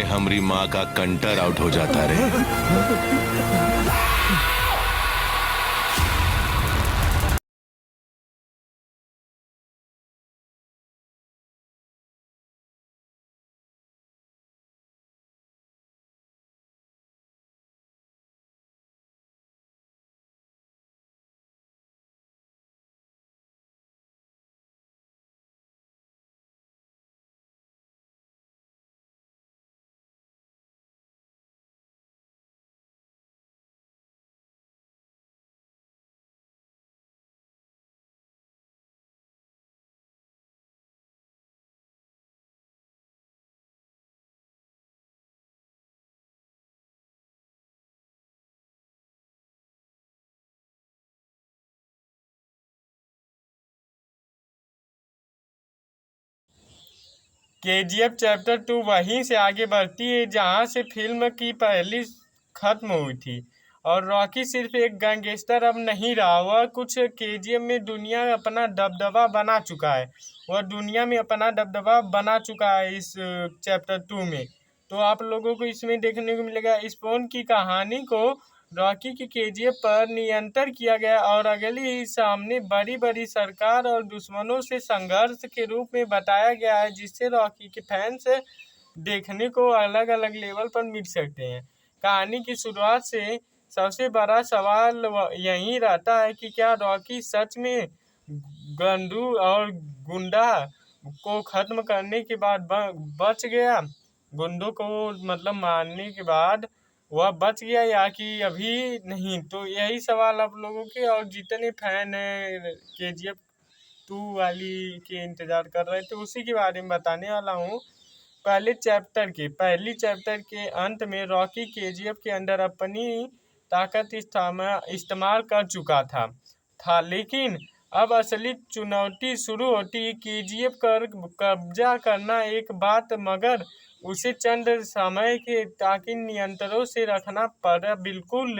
हमारी माँ का कंटर आउट हो जाता रे। केजीएफ चैप्टर 2 वहीं से आगे बढ़ती है जहां से फिल्म की पहली खत्म हुई थी। और रॉकी सिर्फ एक गैंगस्टर अब नहीं रहा, वह कुछ केजीएफ में दुनिया में अपना दबदबा बना चुका है। वह दुनिया में अपना दबदबा बना चुका है इस चैप्टर 2 में। तो आप लोगों को इसमें देखने को मिलेगा स्पोन की कहानी को रॉकी की केजीएफ पर नियंत्रण किया गया और अगली ही सामने बड़ी बड़ी सरकार और दुश्मनों से संघर्ष के रूप में बताया गया है, जिससे रॉकी के फैंस देखने को अलग अलग लेवल पर मिल सकते हैं। कहानी की शुरुआत से सबसे बड़ा सवाल यही रहता है कि क्या रॉकी सच में गंदू और गुंडा को खत्म करने के बाद बच गया, गुंडों को मतलब मारने के बाद वह बच गया या कि अभी नहीं। तो यही सवाल आप लोगों के और जितने फैन है केजीएफ 2 वाली के इंतजार कर रहे थे उसी के बारे में बताने वाला हूँ। पहली चैप्टर के अंत में रॉकी केजीएफ के अंदर अपनी ताकत इस्तेमाल कर चुका था, लेकिन अब असली चुनौती शुरू होती है। केजीएफ कर कब्जा करना एक बात, मगर उसे चंद समय के ताकि नियंत्रणों से रखना पड़ा बिल्कुल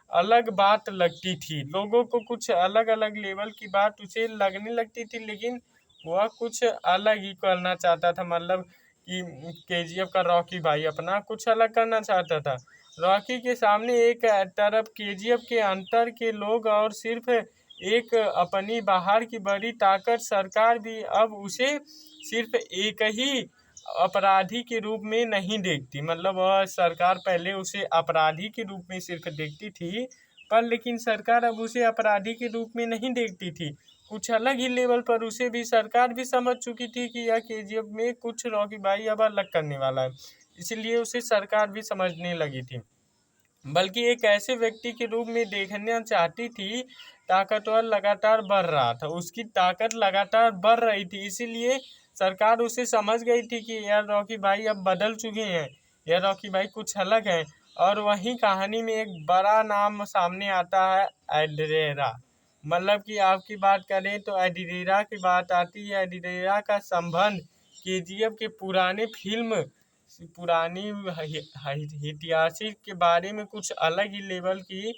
अलग बात लगती थी। लोगों को कुछ अलग अलग लेवल की बात उसे लगने लगती थी, लेकिन वह कुछ अलग ही करना चाहता था। मतलब कि केजीएफ का रॉकी भाई अपना कुछ अलग करना चाहता था। रॉकी के सामने एक तरफ केजीएफ के अंतर के लोग और सिर्फ एक अपनी बाहर की बड़ी ताकत सरकार भी अब उसे सिर्फ एक ही अपराधी के रूप में नहीं देखती। मतलब वह सरकार पहले उसे अपराधी के रूप में सिर्फ देखती थी, पर लेकिन सरकार अब उसे अपराधी के रूप में नहीं देखती थी। कुछ अलग ही लेवल पर उसे भी सरकार भी समझ चुकी थी कि यह केजीएफ में कुछ रॉकी भाई अब अलग करने वाला है, इसलिए उसे सरकार भी समझने लगी थी, बल्कि एक ऐसे व्यक्ति के रूप में देखना चाहती थी। ताकतवर लगातार बढ़ रहा था, उसकी ताकत लगातार बढ़ रही थी, इसीलिए सरकार उसे समझ गई थी कि यार रॉकी भाई अब बदल चुके हैं, यह रॉकी भाई कुछ अलग है। और वहीं कहानी में एक बड़ा नाम सामने आता है, एड्रेरा। मतलब कि आपकी बात करें तो एड्रेरा की बात आती है। एड्रेरा का संबंध केजीएफ के पुरानी ऐतिहासिक के बारे में कुछ अलग ही लेवल की,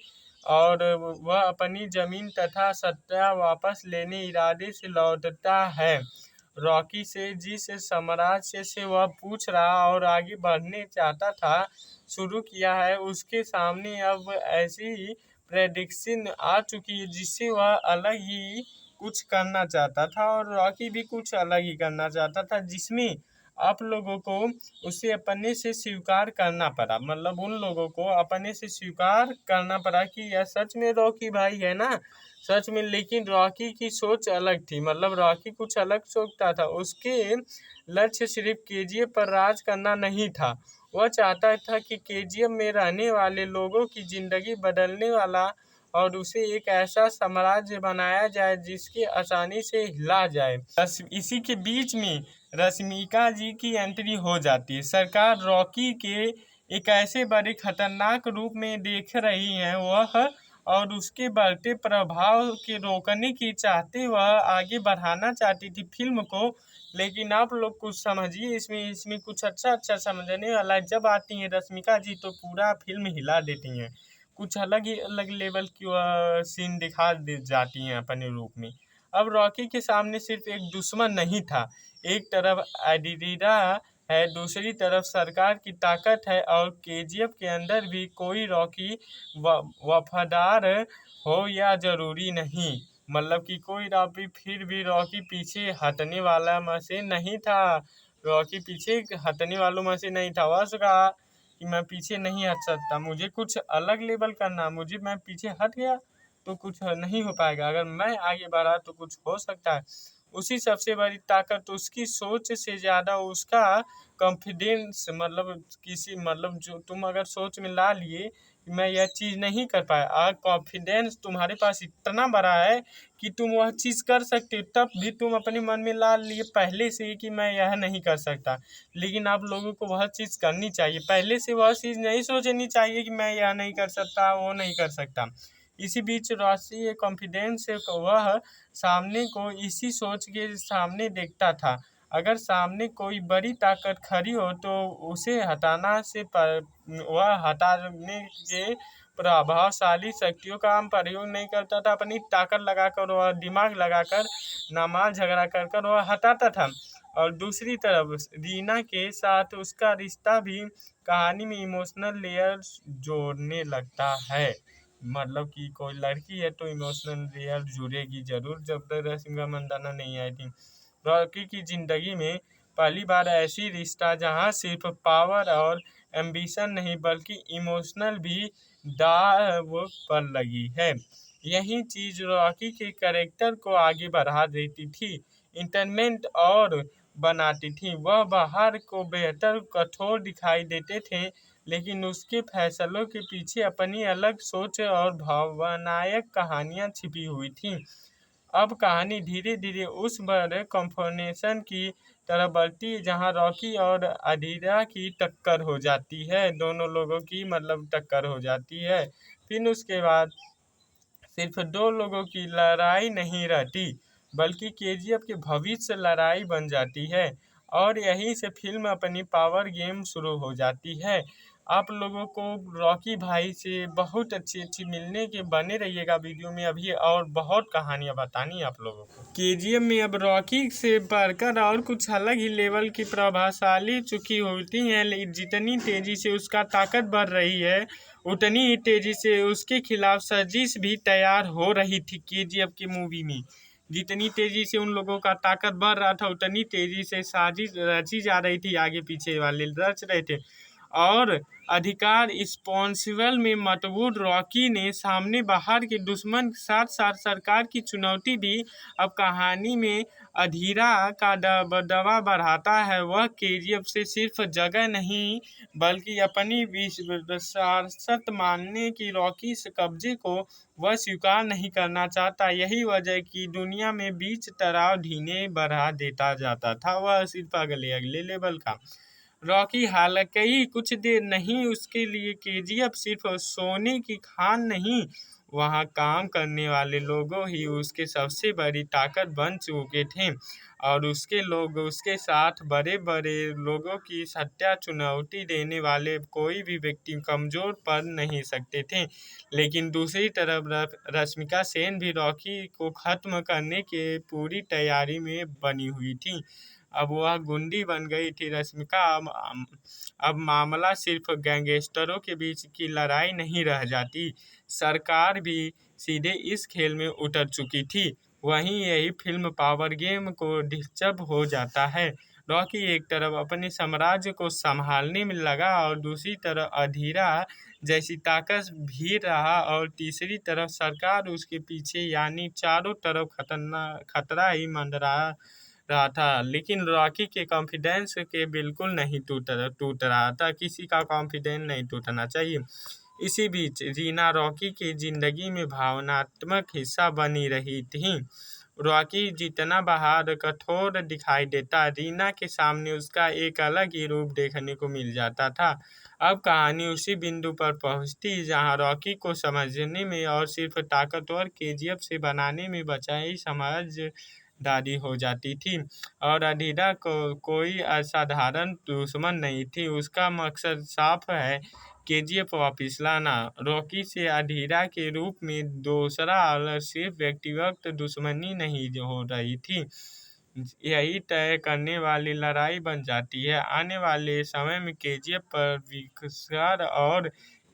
और वह अपनी जमीन तथा सत्ता वापस लेने इरादे से लौटता है रॉकी से, जिस साम्राज्य से वह पूछ रहा और आगे बढ़ने चाहता था, शुरू किया है। उसके सामने अब ऐसी प्रेडिक्शन आ चुकी है जिससे वह अलग ही कुछ करना चाहता था और रॉकी भी कुछ अलग ही करना चाहता था, जिसमें आप लोगों को उसे अपने से स्वीकार करना पड़ा। मतलब उन लोगों को अपने से स्वीकार करना पड़ा कि यह सच में रॉकी भाई है ना, सच में। लेकिन रॉकी की सोच अलग थी, मतलब रॉकी कुछ अलग सोचता था। उसके लक्ष्य सिर्फ केजीएफ पर राज करना नहीं था, वह चाहता था कि केजीएफ में रहने वाले लोगों की ज़िंदगी बदलने वाला और उसे एक ऐसा साम्राज्य बनाया जाए जिसके आसानी से हिला जाए। बस इसी के बीच में रश्मिका जी की एंट्री हो जाती है। सरकार रॉकी के एक ऐसे बड़े खतरनाक रूप में देख रही है वह, और उसके बढ़ते प्रभाव के रोकने की चाहते वह आगे बढ़ाना चाहती थी फिल्म को। लेकिन आप लोग कुछ समझिए, इसमें कुछ अच्छा समझने वाला है। जब आती हैं रश्मिका जी तो पूरा फिल्म हिला देती हैं, कुछ अलग ही अलग लेवल की वह सीन दिखा दे जाती हैं अपने रूप में। अब रॉकी के सामने सिर्फ एक दुश्मन नहीं था, एक तरफ एडिडा है, दूसरी तरफ सरकार की ताकत है और केजीएफ के अंदर भी कोई रॉकी वफादार हो या ज़रूरी नहीं। मतलब कि कोई रॉकी फिर भी रॉकी पीछे हटने वाला में से नहीं था। रॉकी पीछे हटने वालों में से नहीं था। वह कहा कि मैं पीछे नहीं हट सकता, मुझे कुछ अलग लेवल करना, मुझे मैं पीछे हट गया तो कुछ नहीं हो पाएगा, अगर मैं आगे बढ़ा तो कुछ हो सकता है। उसी सबसे बड़ी ताकत उसकी सोच से ज़्यादा उसका कॉन्फिडेंस, मतलब किसी मतलब जो तुम अगर सोच में ला लिए कि मैं यह चीज़ नहीं कर पाया, और कॉन्फिडेंस तुम्हारे पास इतना बड़ा है कि तुम वह चीज़ कर सकते हो, तब भी तुम अपने मन में ला लिए पहले से ही कि मैं यह नहीं कर सकता। लेकिन आप लोगों को वह चीज़ करनी चाहिए, पहले से वह चीज़ नहीं सोचनी चाहिए कि मैं यह नहीं कर सकता, वो नहीं कर सकता। इसी बीच राशि कॉन्फिडेंस वह सामने को इसी सोच के सामने देखता था। अगर सामने कोई बड़ी ताकत खड़ी हो तो उसे हटाना से पर वह हटाने के प्रभावशाली शक्तियों का हम प्रयोग नहीं करता था, अपनी ताकत लगाकर वह दिमाग लगाकर नामाल झगड़ा कर कर वह हटाता था। और दूसरी तरफ रीना के साथ उसका रिश्ता भी कहानी में इमोशनल लेयर जोड़ने लगता है। मतलब कि कोई लड़की है तो इमोशनल लेयर जुड़ेगी जरूर जब तक रश्मिका मंदाना नहीं आई थी। रॉकी की ज़िंदगी में पहली बार ऐसी रिश्ता जहां सिर्फ पावर और एम्बिशन नहीं बल्कि इमोशनल भी दाव पर लगी है। यही चीज़ रॉकी के कैरेक्टर को आगे बढ़ा देती थी, इंटरमेंट और बनाती थी। वह बाहर को बेहतर कठोर दिखाई देते थे, लेकिन उसके फैसलों के पीछे अपनी अलग सोच और भावनायक कहानियाँ छिपी हुई थीं। अब कहानी धीरे धीरे उस बड़े कॉन्फर्मेशन की तरफ बढ़ती है जहाँ रॉकी और अधीरा की टक्कर हो जाती है, दोनों लोगों की मतलब टक्कर हो जाती है। फिर उसके बाद सिर्फ दो लोगों की लड़ाई नहीं रहती बल्कि केजीएफ के भविष्य लड़ाई बन जाती है, और यहीं से फिल्म अपनी पावर गेम शुरू हो जाती है। आप लोगों को रॉकी भाई से बहुत अच्छी अच्छी मिलने के बने रहिएगा वीडियो में, अभी और बहुत कहानियाँ बतानी है आप लोगों को। केजीएफ में अब रॉकी से बढ़कर और कुछ अलग ही लेवल की प्रभावशाली चुकी होती हैं, लेकिन जितनी तेजी से उसका ताकत बढ़ रही है उतनी ही तेजी से उसके खिलाफ साजिश भी तैयार हो रही थी। केजीएफ की मूवी में जितनी तेजी से उन लोगों का ताकत बढ़ रहा था उतनी तेजी से साजिश रची जा रही थी, आगे पीछे वाले रच रहे थे। और अधिकार स्पॉन्सिबल में मतबूल रॉकी ने सामने बाहर के दुश्मन के साथ साथ सरकार की चुनौती दी। अब कहानी में अधीरा का दबदबा बढ़ाता है, वह केजीएफ से सिर्फ जगह नहीं बल्कि अपनी विरासत मानने की रॉकी से कब्जे को वह स्वीकार नहीं करना चाहता। यही वजह की दुनिया में बीच तनाव धीरे बढ़ा देता जाता था, वह सिर्फ अगले अगले लेवल का। रॉकी हालांकि कुछ देर नहीं, उसके लिए केजीएफ सिर्फ सोने की खान नहीं, वहाँ काम करने वाले लोगों ही उसके सबसे बड़ी ताकत बन चुके थे। और उसके लोग उसके साथ बड़े बड़े लोगों की हत्या चुनौती देने वाले कोई भी व्यक्ति कमज़ोर पड़ नहीं सकते थे। लेकिन दूसरी तरफ रश्मिका सेन भी रॉकी को ख़त्म करने के पूरी तैयारी में बनी हुई थी। अब वह गुंडी बन गई थी रश्मिका। अब मामला सिर्फ गैंगस्टरों के बीच की लड़ाई नहीं रह जाती, सरकार भी सीधे इस खेल में उतर चुकी थी। वहीं यही फिल्म पावर गेम को दिलचस्प हो जाता है। रॉकी एक तरफ अपने साम्राज्य को संभालने में लगा और दूसरी तरफ अधीरा जैसी ताकत भी रहा, और तीसरी तरफ सरकार उसके पीछे, यानी चारों तरफ खतरा ही मंडरा रहा था। लेकिन रॉकी के कॉन्फिडेंस के बिल्कुल नहीं टूट रहा था, किसी का कॉन्फिडेंस नहीं टूटना चाहिए। इसी बीच रीना रॉकी की ज़िंदगी में भावनात्मक हिस्सा बनी रही थी। रॉकी जितना बाहर कठोर दिखाई देता, रीना के सामने उसका एक अलग ही रूप देखने को मिल जाता था। अब कहानी उसी बिंदु पर पहुंचती जहां रॉकी को समझने में और सिर्फ ताकतवर केजीएफ से बनाने में बचाई समझदारी हो जाती थी। और अधीरा को कोई असाधारण दुश्मन नहीं थी, उसका मकसद साफ है, केजीएफ वापस लाना। रॉकी से अधीरा के रूप में दूसरा और सिर्फ व्यक्तिगत दुश्मनी नहीं जो हो रही थी, यही तय करने वाली लड़ाई बन जाती है। आने वाले समय में केजीएफ पर किसका और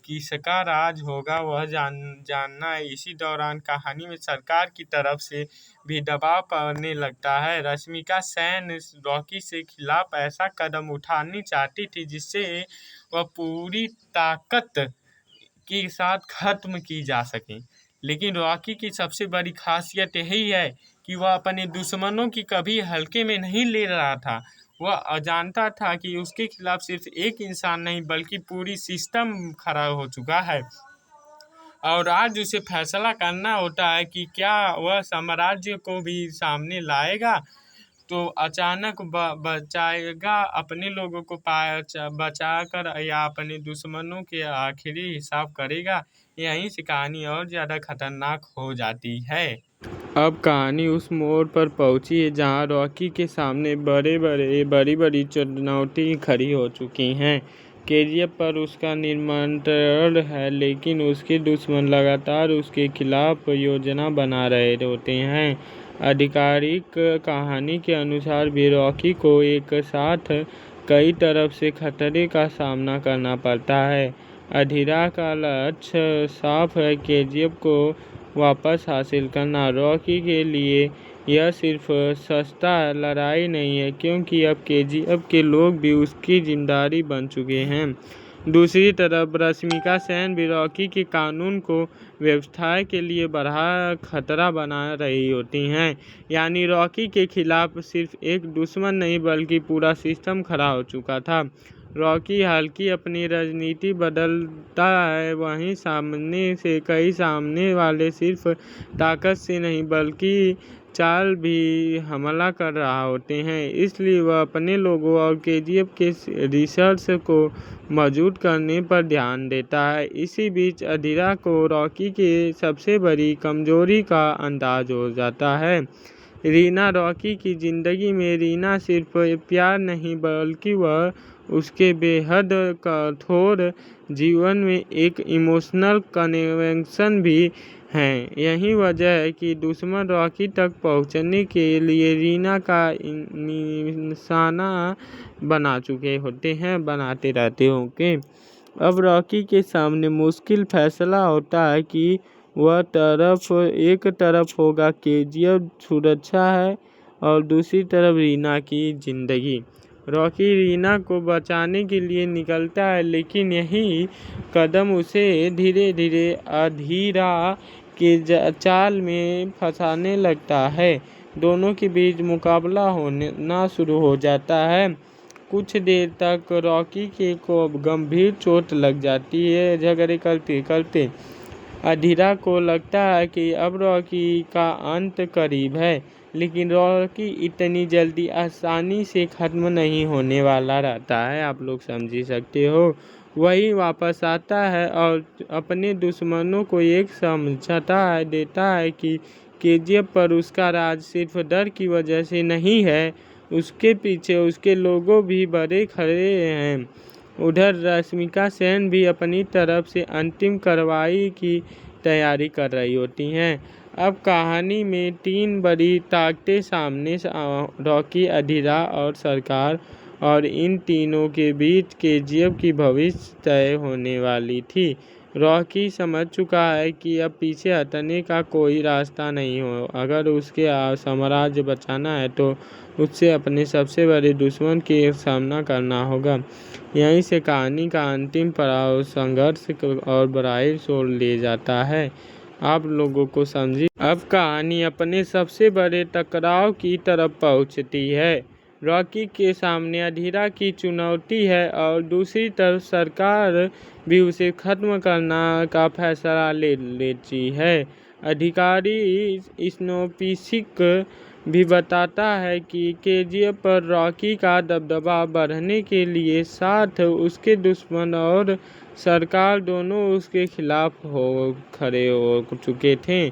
किसका राज होगा वह जानना है। इसी दौरान कहानी में सरकार की तरफ से भी दबाव पड़ने लगता है। रश्मिका सेन रॉकी से खिलाफ ऐसा कदम उठानी चाहती थी जिससे वह पूरी ताकत के साथ खत्म की जा सके। लेकिन रॉकी की सबसे बड़ी खासियत यही है कि वह अपने दुश्मनों की कभी हल्के में नहीं ले रहा था। वह जानता था कि उसके खिलाफ सिर्फ एक इंसान नहीं बल्कि पूरी सिस्टम खड़ा हो चुका है और आज उसे फैसला करना होता है कि क्या वह साम्राज्य को भी सामने लाएगा तो अचानक बचाएगा अपने लोगों को बचाकर या अपने दुश्मनों के आखिरी हिसाब करेगा। यहीं से कहानी और ज़्यादा खतरनाक हो जाती है। अब कहानी उस मोड़ पर पहुंची है जहां रॉकी के सामने बड़ी बड़ी चुनौती खड़ी हो चुकी हैं। केजीएफ पर उसका नियंत्रण है लेकिन उसके दुश्मन लगातार उसके खिलाफ योजना बना रहे होते हैं। आधिकारिक कहानी के अनुसार भी रॉकी को एक साथ कई तरफ से खतरे का सामना करना पड़ता है। अधीरा का लक्ष्य साफ है, केजीएफ को वापस हासिल करना। रॉकी के लिए यह सिर्फ सस्ता लड़ाई नहीं है क्योंकि अब केजीएफ के लोग भी उसकी जिम्मेदारी बन चुके हैं। दूसरी तरफ रश्मिका सेन भी रॉकी के कानून को व्यवस्था के लिए बड़ा खतरा बना रही होती हैं। यानी रॉकी के खिलाफ सिर्फ एक दुश्मन नहीं बल्कि पूरा सिस्टम खड़ा हो चुका था। रॉकी हल्की अपनी राजनीति बदलता है, वहीं सामने से कई सामने वाले सिर्फ ताकत से नहीं बल्कि चाल भी हमला कर रहा होते हैं। इसलिए वह अपने लोगों और केजीएफ के रिसर्च को मौजूद करने पर ध्यान देता है। इसी बीच अधीरा को रॉकी के सबसे बड़ी कमजोरी का अंदाज हो जाता है। रीना रॉकी की ज़िंदगी में रीना सिर्फ प्यार नहीं बल्कि वह उसके बेहद कठोर जीवन में एक इमोशनल कनेक्शन भी हैं। यही वजह है कि दुश्मन रॉकी तक पहुंचने के लिए रीना का निशाना बनाते रहते होंगे। अब रॉकी के सामने मुश्किल फैसला होता है कि वह एक तरफ होगा केजीएफ सुरक्षा है और दूसरी तरफ रीना की जिंदगी। रॉकी रीना को बचाने के लिए निकलता है लेकिन यही कदम उसे धीरे धीरे अधीरा के चाल में फंसाने लगता है। दोनों के बीच मुकाबला होना शुरू हो जाता है। कुछ देर तक रॉकी को गंभीर चोट लग जाती है। झगड़े करते करते अधीरा को लगता है कि अब रॉकी का अंत करीब है, लेकिन रॉकी इतनी जल्दी आसानी से ख़त्म नहीं होने वाला रहता है। आप लोग समझ ही सकते हो। वही वापस आता है और अपने दुश्मनों को एक समझाता देता है कि केजीएफ पर उसका राज सिर्फ डर की वजह से नहीं है, उसके पीछे उसके लोगों भी बड़े खड़े हैं। उधर रश्मिका सेन भी अपनी तरफ से अंतिम कार्रवाई की तैयारी कर रही होती हैं। अब कहानी में 3 बड़ी ताकतें सामने रॉकी, अधीरा और सरकार, और इन तीनों के बीच केजीएफ की भविष्य तय होने वाली थी। रॉकी समझ चुका है कि अब पीछे हटने का कोई रास्ता नहीं हो। अगर उसके साम्राज्य बचाना है तो उससे अपने सबसे बड़े दुश्मन के सामना करना होगा। यहीं से कहानी का अंतिम पड़ाव संघर्ष और बड़ाई ओर ले जाता है। आप लोगों को समझी। अब कहानी अपने सबसे बड़े टकराव की तरफ पहुंचती है। रॉकी के सामने अधीरा की चुनौती है और दूसरी तरफ सरकार भी उसे खत्म करना का फैसला ले लेती है। अधिकारी स्नोपिसिक भी बताता है कि केजीएफ पर रॉकी का दबदबा बढ़ने के लिए साथ उसके दुश्मन और सरकार दोनों उसके खिलाफ खड़े हो चुके थे।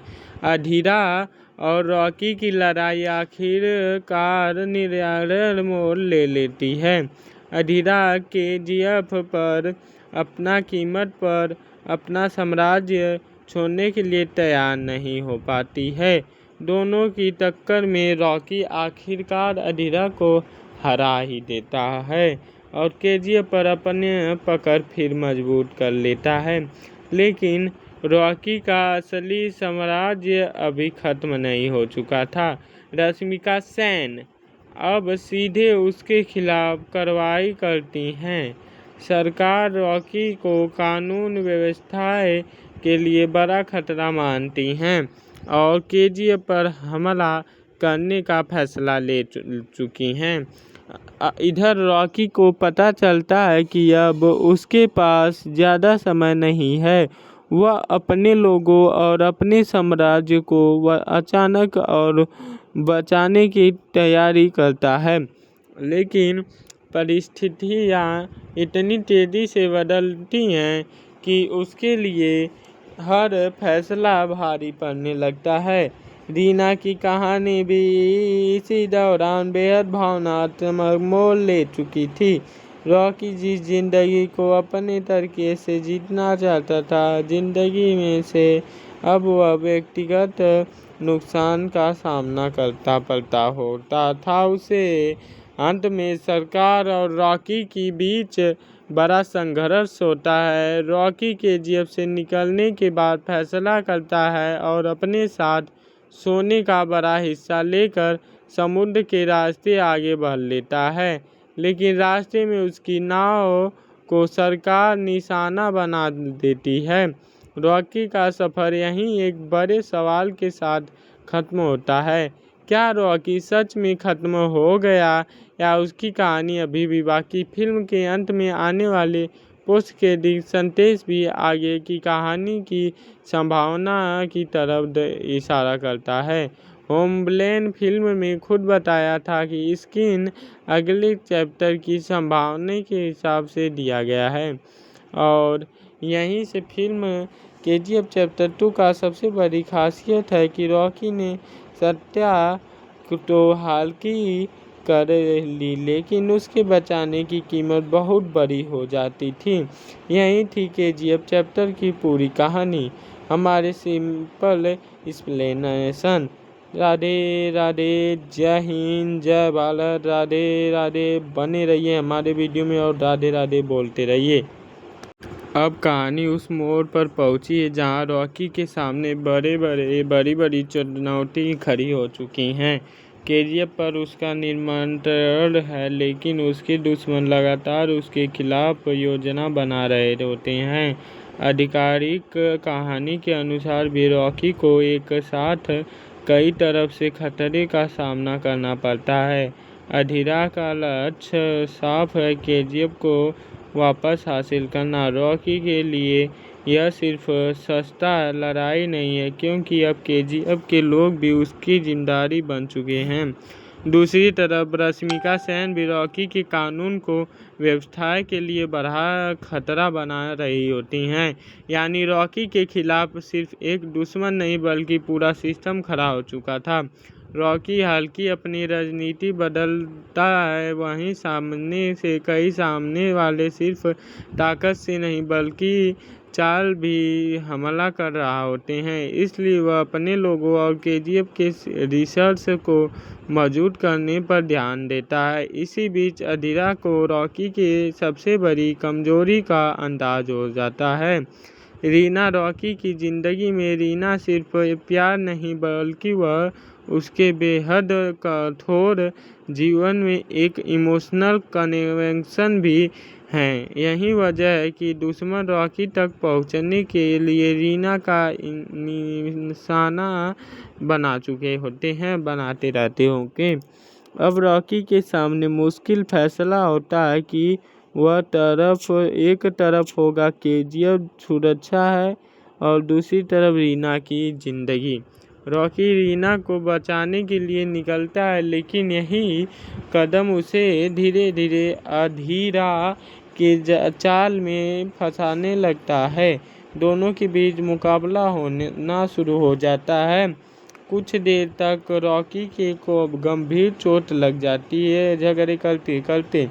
अधीरा और रॉकी की लड़ाई आखिरकार निर्णायक मोड़ ले लेती है। अधीरा केजीएफ पर अपना कीमत पर अपना साम्राज्य छोड़ने के लिए तैयार नहीं हो पाती है। दोनों की टक्कर में रॉकी आखिरकार अधीरा को हरा ही देता है और केजीएफ पर अपने पकड़ फिर मजबूत कर लेता है। लेकिन रॉकी का असली साम्राज्य अभी खत्म नहीं हो चुका था। रश्मिका सेन अब सीधे उसके खिलाफ कार्रवाई करती हैं। सरकार रॉकी को कानून व्यवस्था के लिए बड़ा खतरा मानती हैं और केजीएफ पर हमला करने का फैसला ले चुकी हैं। इधर रॉकी को पता चलता है कि अब उसके पास ज़्यादा समय नहीं है। वह अपने लोगों और अपने साम्राज्य को अचानक और बचाने की तैयारी करता है, लेकिन परिस्थितियाँ इतनी तेज़ी से बदलती हैं कि उसके लिए हर फैसला भारी पड़ने लगता है। रीना की कहानी भी इसी दौरान बेहद भावनात्मक मोड़ ले चुकी थी। रॉकी जिस जिंदगी को अपने तरीके से जीतना चाहता था, जिंदगी में से अब वह व्यक्तिगत नुकसान का सामना करता पड़ता होता था उसे। अंत में सरकार और रॉकी के बीच बड़ा संघर्ष होता है। रॉकी केजीएफ से निकलने के बाद फैसला करता है और अपने साथ सोने का बड़ा हिस्सा लेकर समुद्र के रास्ते आगे बढ़ लेता है, लेकिन रास्ते में उसकी नाव को सरकार निशाना बना देती है। रॉकी का सफ़र यहीं एक बड़े सवाल के साथ खत्म होता है। क्या रॉकी सच में खत्म हो गया या उसकी कहानी अभी भी बाकी? फिल्म के अंत में आने वाले पोस्ट क्रेडिट संदेश भी आगे की कहानी की संभावना की तरफ इशारा करता है। होमलैंड फिल्म में खुद बताया था कि स्क्रीन अगले चैप्टर की संभावना के हिसाब से दिया गया है और यहीं से फिल्म केजीएफ चैप्टर 2 का सबसे बड़ी खासियत है कि रॉकी ने सत्या तो हालांकि कर ली, लेकिन उसके बचाने की कीमत बहुत बड़ी हो जाती थी। यही थी केजीएफ चैप्टर की पूरी कहानी। हमारे सिंपल एक्सप्लेनेशन। राधे राधे, जय हिंद, जय भारत, राधे राधे। बने रहिए हमारे वीडियो में और राधे राधे बोलते रहिए। अब कहानी उस मोड़ पर पहुंची है जहां रॉकी के सामने बड़ी बड़ी चुनौती खड़ी हो चुकी हैं। केजीएफ पर उसका नियंत्रण है, लेकिन उसके दुश्मन लगातार उसके खिलाफ योजना बना रहे होते हैं। आधिकारिक कहानी के अनुसार भी रॉकी को एक साथ कई तरफ से खतरे का सामना करना पड़ता है। अधीरा का लक्ष्य साफ है, केजीएफ को वापस हासिल करना। रॉकी के लिए यह सिर्फ सस्ता लड़ाई नहीं है, क्योंकि अब केजीएफ के लोग भी उसकी जिम्मेदारी बन चुके हैं। दूसरी तरफ रश्मिका सेन भी रॉकी के कानून को व्यवस्था के लिए बड़ा खतरा बना रही होती हैं। यानी रॉकी के खिलाफ सिर्फ एक दुश्मन नहीं बल्कि पूरा सिस्टम खड़ा हो चुका था। रॉकी हालांकि अपनी राजनीति बदलता है, वहीं सामने वाले सिर्फ ताकत से नहीं बल्कि चाल भी हमला कर रहा होते हैं। इसलिए वह अपने लोगों और केजीएफ के रिसर्च को मजबूत करने पर ध्यान देता है। इसी बीच अधीरा को रॉकी के सबसे बड़ी कमजोरी का अंदाज हो जाता है। रीना रॉकी की ज़िंदगी में रीना सिर्फ प्यार नहीं बल्कि वह उसके बेहद कठोर जीवन में एक इमोशनल कनेक्शन भी हैं। यही वजह है कि दुश्मन रॉकी तक पहुंचने के लिए रीना का निशाना बनाते रहते होंगे। अब रॉकी के सामने मुश्किल फैसला होता है कि वह एक तरफ होगा केजीएफ सुरक्षा है और दूसरी तरफ रीना की ज़िंदगी। रॉकी रीना को बचाने के लिए निकलता है, लेकिन यही कदम उसे धीरे धीरे अधीरा के जाल में फंसाने लगता है। दोनों के बीच मुकाबला होना शुरू हो जाता है। कुछ देर तक रॉकी को गंभीर चोट लग जाती है झगड़े करते करते।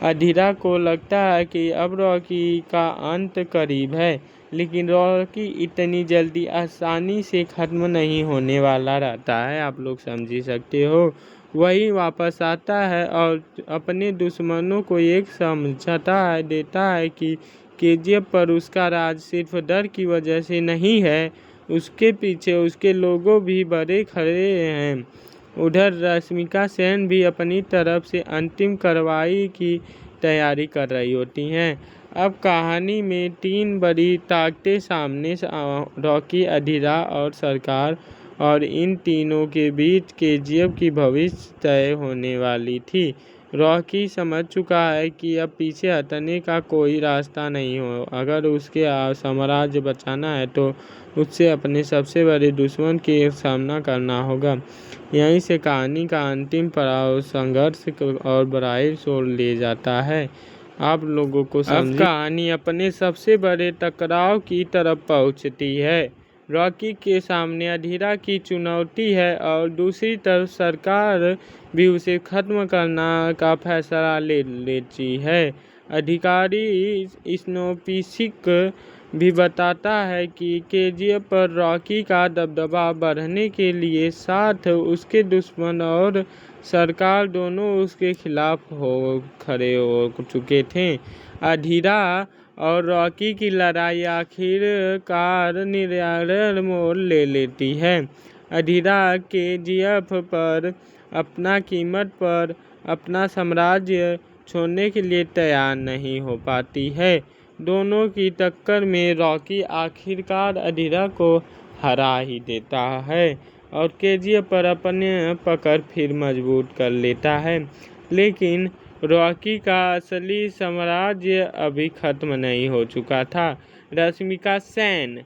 अधीरा को लगता है कि अब रॉकी का अंत करीब है, लेकिन रॉकी इतनी जल्दी आसानी से ख़त्म नहीं होने वाला रहता है, आप लोग समझ ही सकते हो। वही वापस आता है और अपने दुश्मनों को एक समझाता है देता है कि केजीएफ पर उसका राज सिर्फ डर की वजह से नहीं है, उसके पीछे उसके लोगों भी बड़े खड़े हैं। उधर रश्मिका सेन भी अपनी तरफ से अंतिम कार्रवाई की तैयारी कर रही होती हैं। अब कहानी में 3 बड़ी ताकतें सामने रॉकी, अधीरा और सरकार, और इन तीनों के बीच केजीएफ की भविष्य तय होने वाली थी। रॉकी समझ चुका है कि अब पीछे हटने का कोई रास्ता नहीं हो। अगर उसके साम्राज्य बचाना है तो उससे अपने सबसे बड़े दुश्मन के सामना करना होगा। यहीं से कहानी का अंतिम पड़ाव संघर्ष और बड़ाई ओर ले जाता है। आप लोगों को अब कहानी अपने सबसे बड़े टकराव की तरफ पहुंचती है। रॉकी के सामने अधीरा की चुनौती है और दूसरी तरफ सरकार भी उसे खत्म करना का फैसला ले लेती है। अधिकारी स्नोपिसिक भी बताता है कि केजीएफ पर रॉकी का दबदबा बढ़ने के लिए साथ उसके दुश्मन और सरकार दोनों उसके खिलाफ खड़े हो चुके थे। अधीरा और रॉकी की लड़ाई आखिरकार निर्णायक मोड़ ले लेती है। अधीरा केजीएफ पर अपना कीमत पर अपना साम्राज्य छोड़ने के लिए तैयार नहीं हो पाती है। दोनों की टक्कर में रॉकी आखिरकार अधीरा को हरा ही देता है और केजीएफ पर अपने पकड़ फिर मजबूत कर लेता है। लेकिन रॉकी का असली साम्राज्य अभी खत्म नहीं हो चुका था। रश्मिका सेन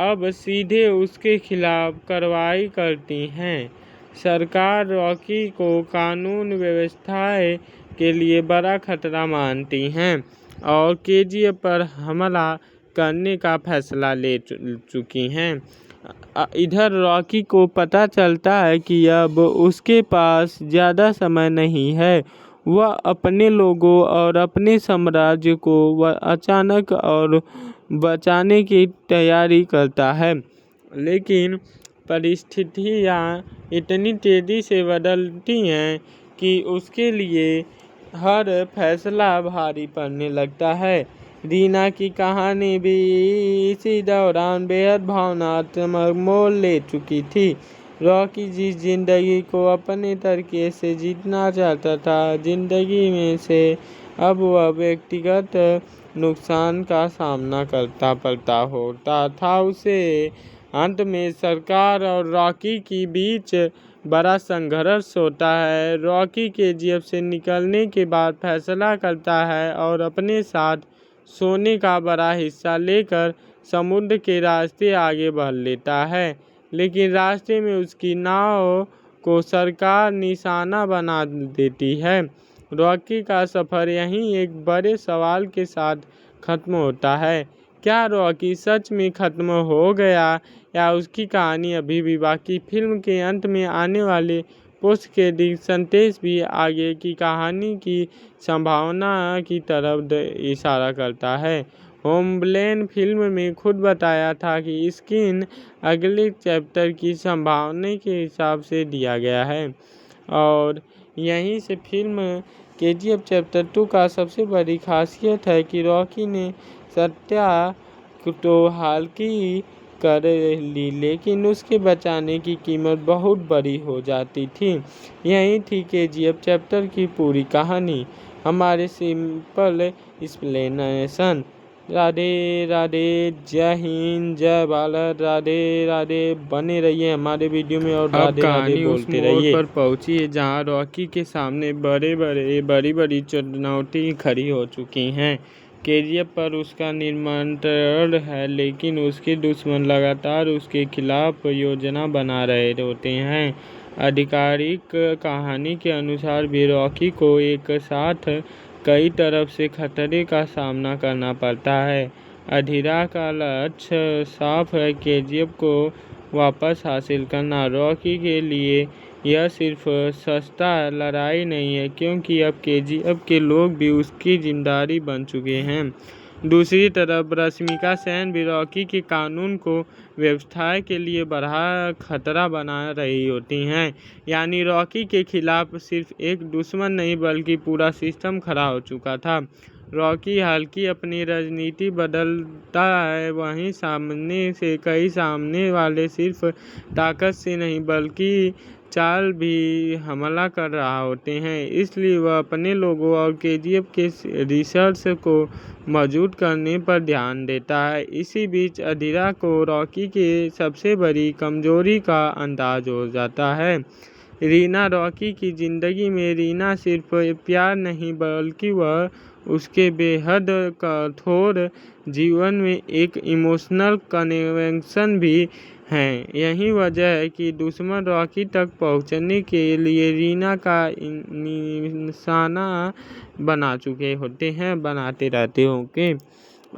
अब सीधे उसके खिलाफ कार्रवाई करती हैं। सरकार रॉकी को कानून व्यवस्था के लिए बड़ा खतरा मानती हैं और केजीएफ पर हमला करने का फैसला ले चुकी हैं। इधर रॉकी को पता चलता है कि अब उसके पास ज़्यादा समय नहीं है। वह अपने लोगों और अपने साम्राज्य को अचानक और बचाने की तैयारी करता है, लेकिन परिस्थितियाँ इतनी तेज़ी से बदलती हैं कि उसके लिए हर फैसला भारी पड़ने लगता है। रीना की कहानी भी इसी दौरान बेहद भावनात्मक मोड़ ले चुकी थी। रॉकी जिस जिंदगी को अपने तरीके से जीतना चाहता था, जिंदगी में से अब वह व्यक्तिगत नुकसान का सामना पड़ता होता था उसे। अंत में सरकार और रॉकी के बीच बड़ा संघर्ष होता है। रॉकी केजीएफ से निकलने के बाद फैसला करता है और अपने साथ सोने का बड़ा हिस्सा लेकर समुद्र के रास्ते आगे बढ़ लेता है, लेकिन रास्ते में उसकी नाव को सरकार निशाना बना देती है। रॉकी का सफ़र यहीं एक बड़े सवाल के साथ खत्म होता है। क्या रॉकी सच में खत्म हो गया या उसकी कहानी अभी भी बाकी? फिल्म के अंत में आने वाले पोस्ट क्रेडिट संदेश भी आगे की कहानी की संभावना की तरफ इशारा करता है। होमलैंड फिल्म में खुद बताया था कि स्क्रीन अगले चैप्टर की संभावना के हिसाब से दिया गया है और यहीं से फिल्म केजीएफ चैप्टर 2 का सबसे बड़ी खासियत है कि रॉकी ने सत्या तो हाल की कर ली, लेकिन उसके बचाने की कीमत बहुत बड़ी हो जाती थी। यही थी केजीएफ चैप्टर की पूरी कहानी। हमारे सिंपल एक्सप्लेनेशन। राधे राधे, जय हिंद, जय भारत, राधे राधे। बने रहिए हमारे वीडियो में और राधे राधे बोलते रहिए। पर पहुंची है जहां रॉकी के सामने बड़ी चुनौती खड़ी हो चुकी हैं। केजीएफ पर उसका नियंत्रण है, लेकिन उसके दुश्मन लगातार उसके खिलाफ योजना बना रहे होते हैं। आधिकारिक कहानी के अनुसार भी रॉकी को एक साथ कई तरफ से खतरे का सामना करना पड़ता है। अधीरा का लक्ष्य साफ है, केजीएफ को वापस हासिल करना। रॉकी के लिए यह सिर्फ सस्ता लड़ाई नहीं है, क्योंकि अब केजीएफ के लोग भी उसकी जिम्मेदारी बन चुके हैं। दूसरी तरफ रश्मिका सेन भी रॉकी के कानून को व्यवस्था के लिए बड़ा खतरा बना रही होती हैं। यानी रॉकी के खिलाफ सिर्फ एक दुश्मन नहीं बल्कि पूरा सिस्टम खड़ा हो चुका था। रॉकी हालांकि अपनी राजनीति बदलता है, वहीं सामने वाले सिर्फ ताकत से नहीं बल्कि चाल भी हमला कर रहा होते हैं। इसलिए वह अपने लोगों और केजीएफ के रिसर्च को मजबूत करने पर ध्यान देता है। इसी बीच अधीरा को रॉकी के सबसे बड़ी कमजोरी का अंदाज हो जाता है। रीना रॉकी की ज़िंदगी में रीना सिर्फ प्यार नहीं बल्कि वह उसके बेहद कठोर जीवन में एक इमोशनल कनेक्शन भी हैं। यही वजह है कि दुश्मन रॉकी तक पहुंचने के लिए रीना का निशाना बनाते रहते होंगे।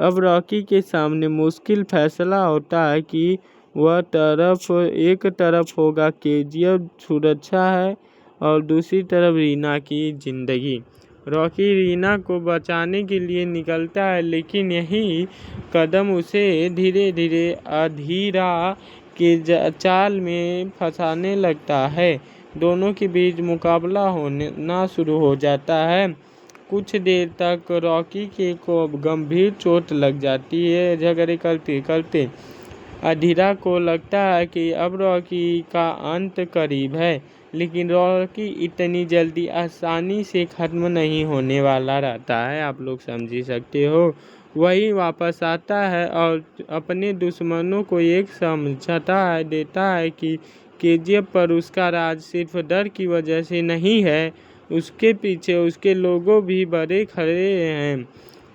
अब रॉकी के सामने मुश्किल फैसला होता है कि वह एक तरफ होगा केजीएफ सुरक्षा है और दूसरी तरफ रीना की जिंदगी। रॉकी रीना को बचाने के लिए निकलता है, लेकिन यही कदम उसे धीरे धीरे अधीरा के जाल में फंसाने लगता है। दोनों के बीच मुकाबला होना शुरू हो जाता है। कुछ देर तक रॉकी को गंभीर चोट लग जाती है। झगड़े करते करते अधीरा को लगता है कि अब रॉकी का अंत करीब है, लेकिन रॉकी इतनी जल्दी आसानी से ख़त्म नहीं होने वाला रहता है। आप लोग समझ ही सकते हो। वही वापस आता है और अपने दुश्मनों को एक समझौता देता है कि केजीएफ पर उसका राज सिर्फ डर की वजह से नहीं है, उसके पीछे उसके लोगों भी बड़े खड़े हैं।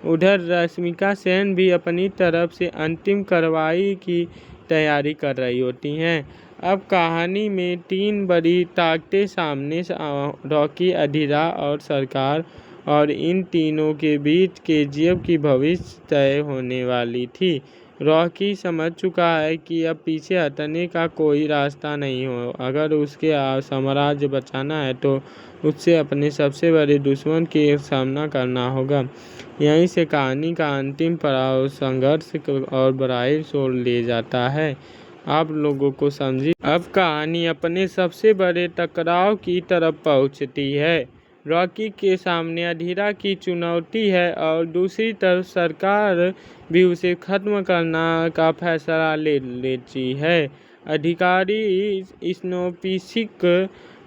उधर रश्मिका सेन भी अपनी तरफ से अंतिम कार्रवाई की तैयारी कर रही होती हैं। अब कहानी में 3 बड़ी ताकतें सामने रॉकी, अधीरा और सरकार, और इन तीनों के बीच केजीएफ की भविष्य तय होने वाली थी। रॉकी समझ चुका है कि अब पीछे हटने का कोई रास्ता नहीं हो। अगर उसके साम्राज्य बचाना है तो उससे अपने सबसे बड़े दुश्मन के सामना करना होगा। यहीं से कहानी का अंतिम पड़ाव संघर्ष और बड़ाई ओर ले जाता है। आप लोगों को समझी। अब कहानी अपने सबसे बड़े टकराव की तरफ पहुंचती है। रॉकी के सामने अधीरा की चुनौती है और दूसरी तरफ सरकार भी उसे खत्म करना का फैसला ले लेती है। अधिकारी स्नोपिसिक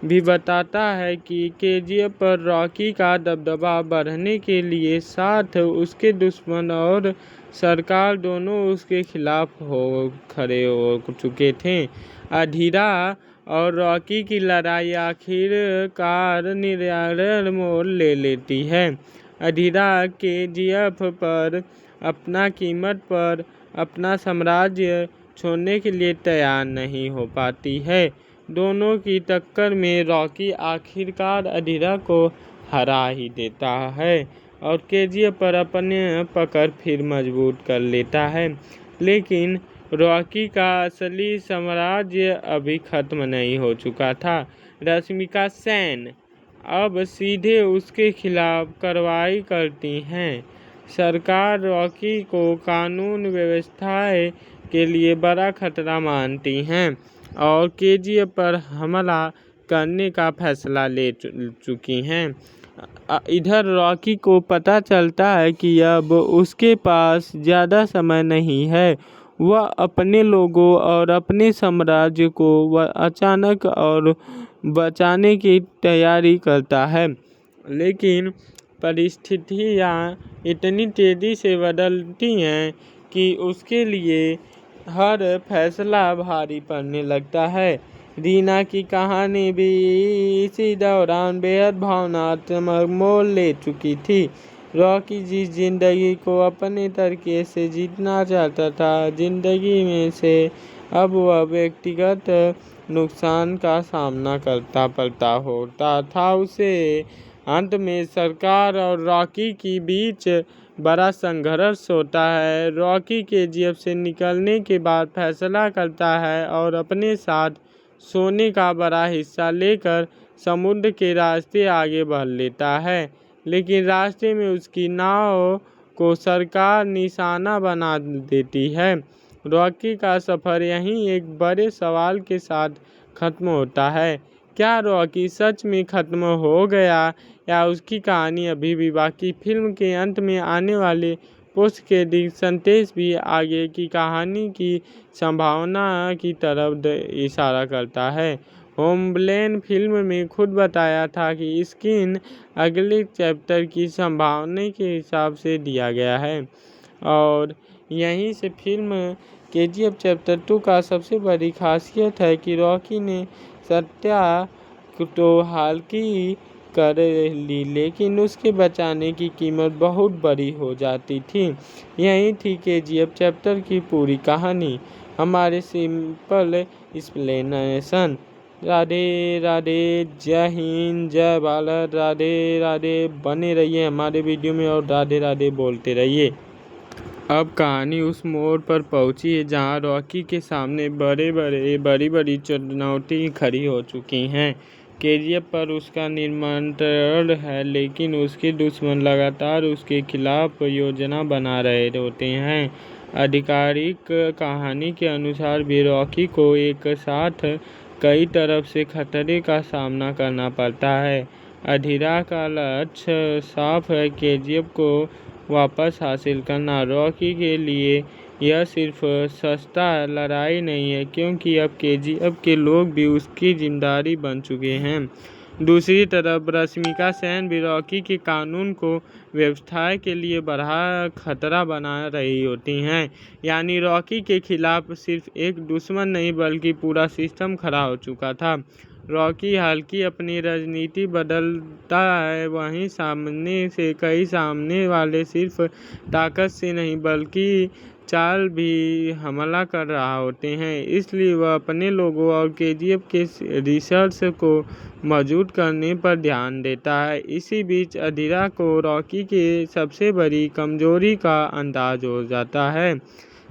भी बताता है कि केजीएफ पर रॉकी का दबदबा बढ़ने के लिए साथ उसके दुश्मन और सरकार दोनों उसके खिलाफ खड़े हो चुके थे। अधीरा और रॉकी की लड़ाई आखिरकार निर्णायक मोड़ ले लेती है। अधीरा केजीएफ पर अपना कीमत पर अपना साम्राज्य छोड़ने के लिए तैयार नहीं हो पाती है। दोनों की टक्कर में रॉकी आखिरकार अधीरा को हरा ही देता है और केजीएफ पर अपने पकड़ फिर मजबूत कर लेता है। लेकिन रॉकी का असली साम्राज्य अभी खत्म नहीं हो चुका था। रश्मिका सेन अब सीधे उसके खिलाफ कार्रवाई करती हैं। सरकार रॉकी को कानून व्यवस्था के लिए बड़ा खतरा मानती हैं और केजीएफ पर हमला करने का फैसला ले चुकी हैं। इधर रॉकी को पता चलता है कि अब उसके पास ज़्यादा समय नहीं है। वह अपने लोगों और अपने साम्राज्य को अचानक और बचाने की तैयारी करता है, लेकिन परिस्थितियाँ इतनी तेज़ी से बदलती हैं कि उसके लिए हर फैसला भारी पड़ने लगता है। रीना की कहानी भी इसी दौरान बेहद भावनात्मक मोड़ ले चुकी थी। रॉकी जिस जिंदगी को अपने तरीके से जीतना चाहता था, जिंदगी में से अब वह व्यक्तिगत नुकसान का सामना करता पड़ता होता था उसे। अंत में सरकार और रॉकी के बीच बड़ा संघर्ष होता है। रॉकी केजीएफ से निकलने के बाद फैसला करता है और अपने साथ सोने का बड़ा हिस्सा लेकर समुद्र के रास्ते आगे बढ़ लेता है, लेकिन रास्ते में उसकी नाव को सरकार निशाना बना देती है। रॉकी का सफ़र यहीं एक बड़े सवाल के साथ ख़त्म होता है। क्या रॉकी सच में ख़त्म हो गया या उसकी कहानी अभी भी बाकी? फिल्म के अंत में आने वाले पोस्ट क्रेडिट संदेश भी आगे की कहानी की संभावना की तरफ इशारा करता है। होमलैंड फिल्म में खुद बताया था कि स्किन अगले चैप्टर की संभावना के हिसाब से दिया गया है, और यहीं से फिल्म केजीएफ चैप्टर 2 का सबसे बड़ी खासियत है कि रॉकी ने सत्या तो हालांकि कर ली, लेकिन उसके बचाने की कीमत बहुत बड़ी हो जाती थी। यही थी केजीएफ चैप्टर की पूरी कहानी। हमारे सिंपल एक्सप्लेनेशन। राधे राधे, जय हिंद, जय भारत, राधे राधे। बने रहिए हमारे वीडियो में और राधे राधे बोलते रहिए। अब कहानी उस मोड़ पर पहुंची है जहां रॉकी के सामने बड़ी बड़ी चुनौती खड़ी हो चुकी हैं। केजीएफ पर उसका नियंत्रण है, लेकिन उसके दुश्मन लगातार उसके खिलाफ योजना बना रहे होते हैं। आधिकारिक कहानी के अनुसार भी रॉकी को एक साथ कई तरफ से खतरे का सामना करना पड़ता है। अधीरा का लक्ष्य साफ है, केजीएफ को वापस हासिल करना। रॉकी के लिए यह सिर्फ सस्ता लड़ाई नहीं है, क्योंकि अब केजीएफ के लोग भी उसकी जिम्मेदारी बन चुके हैं। दूसरी तरफ रश्मिका सेन भी रॉकी के कानून को व्यवस्था के लिए बड़ा खतरा बना रही होती हैं। यानी रॉकी के खिलाफ सिर्फ एक दुश्मन नहीं बल्कि पूरा सिस्टम खड़ा हो चुका था। रॉकी हालांकि अपनी राजनीति बदलता है, वहीं सामने से कई सामने वाले सिर्फ ताकत से नहीं बल्कि चाल भी हमला कर रहा होते हैं। इसलिए वह अपने लोगों और केजीएफ के रिसर्च को मौजूद करने पर ध्यान देता है। इसी बीच अधीरा को रॉकी के सबसे बड़ी कमजोरी का अंदाज हो जाता है।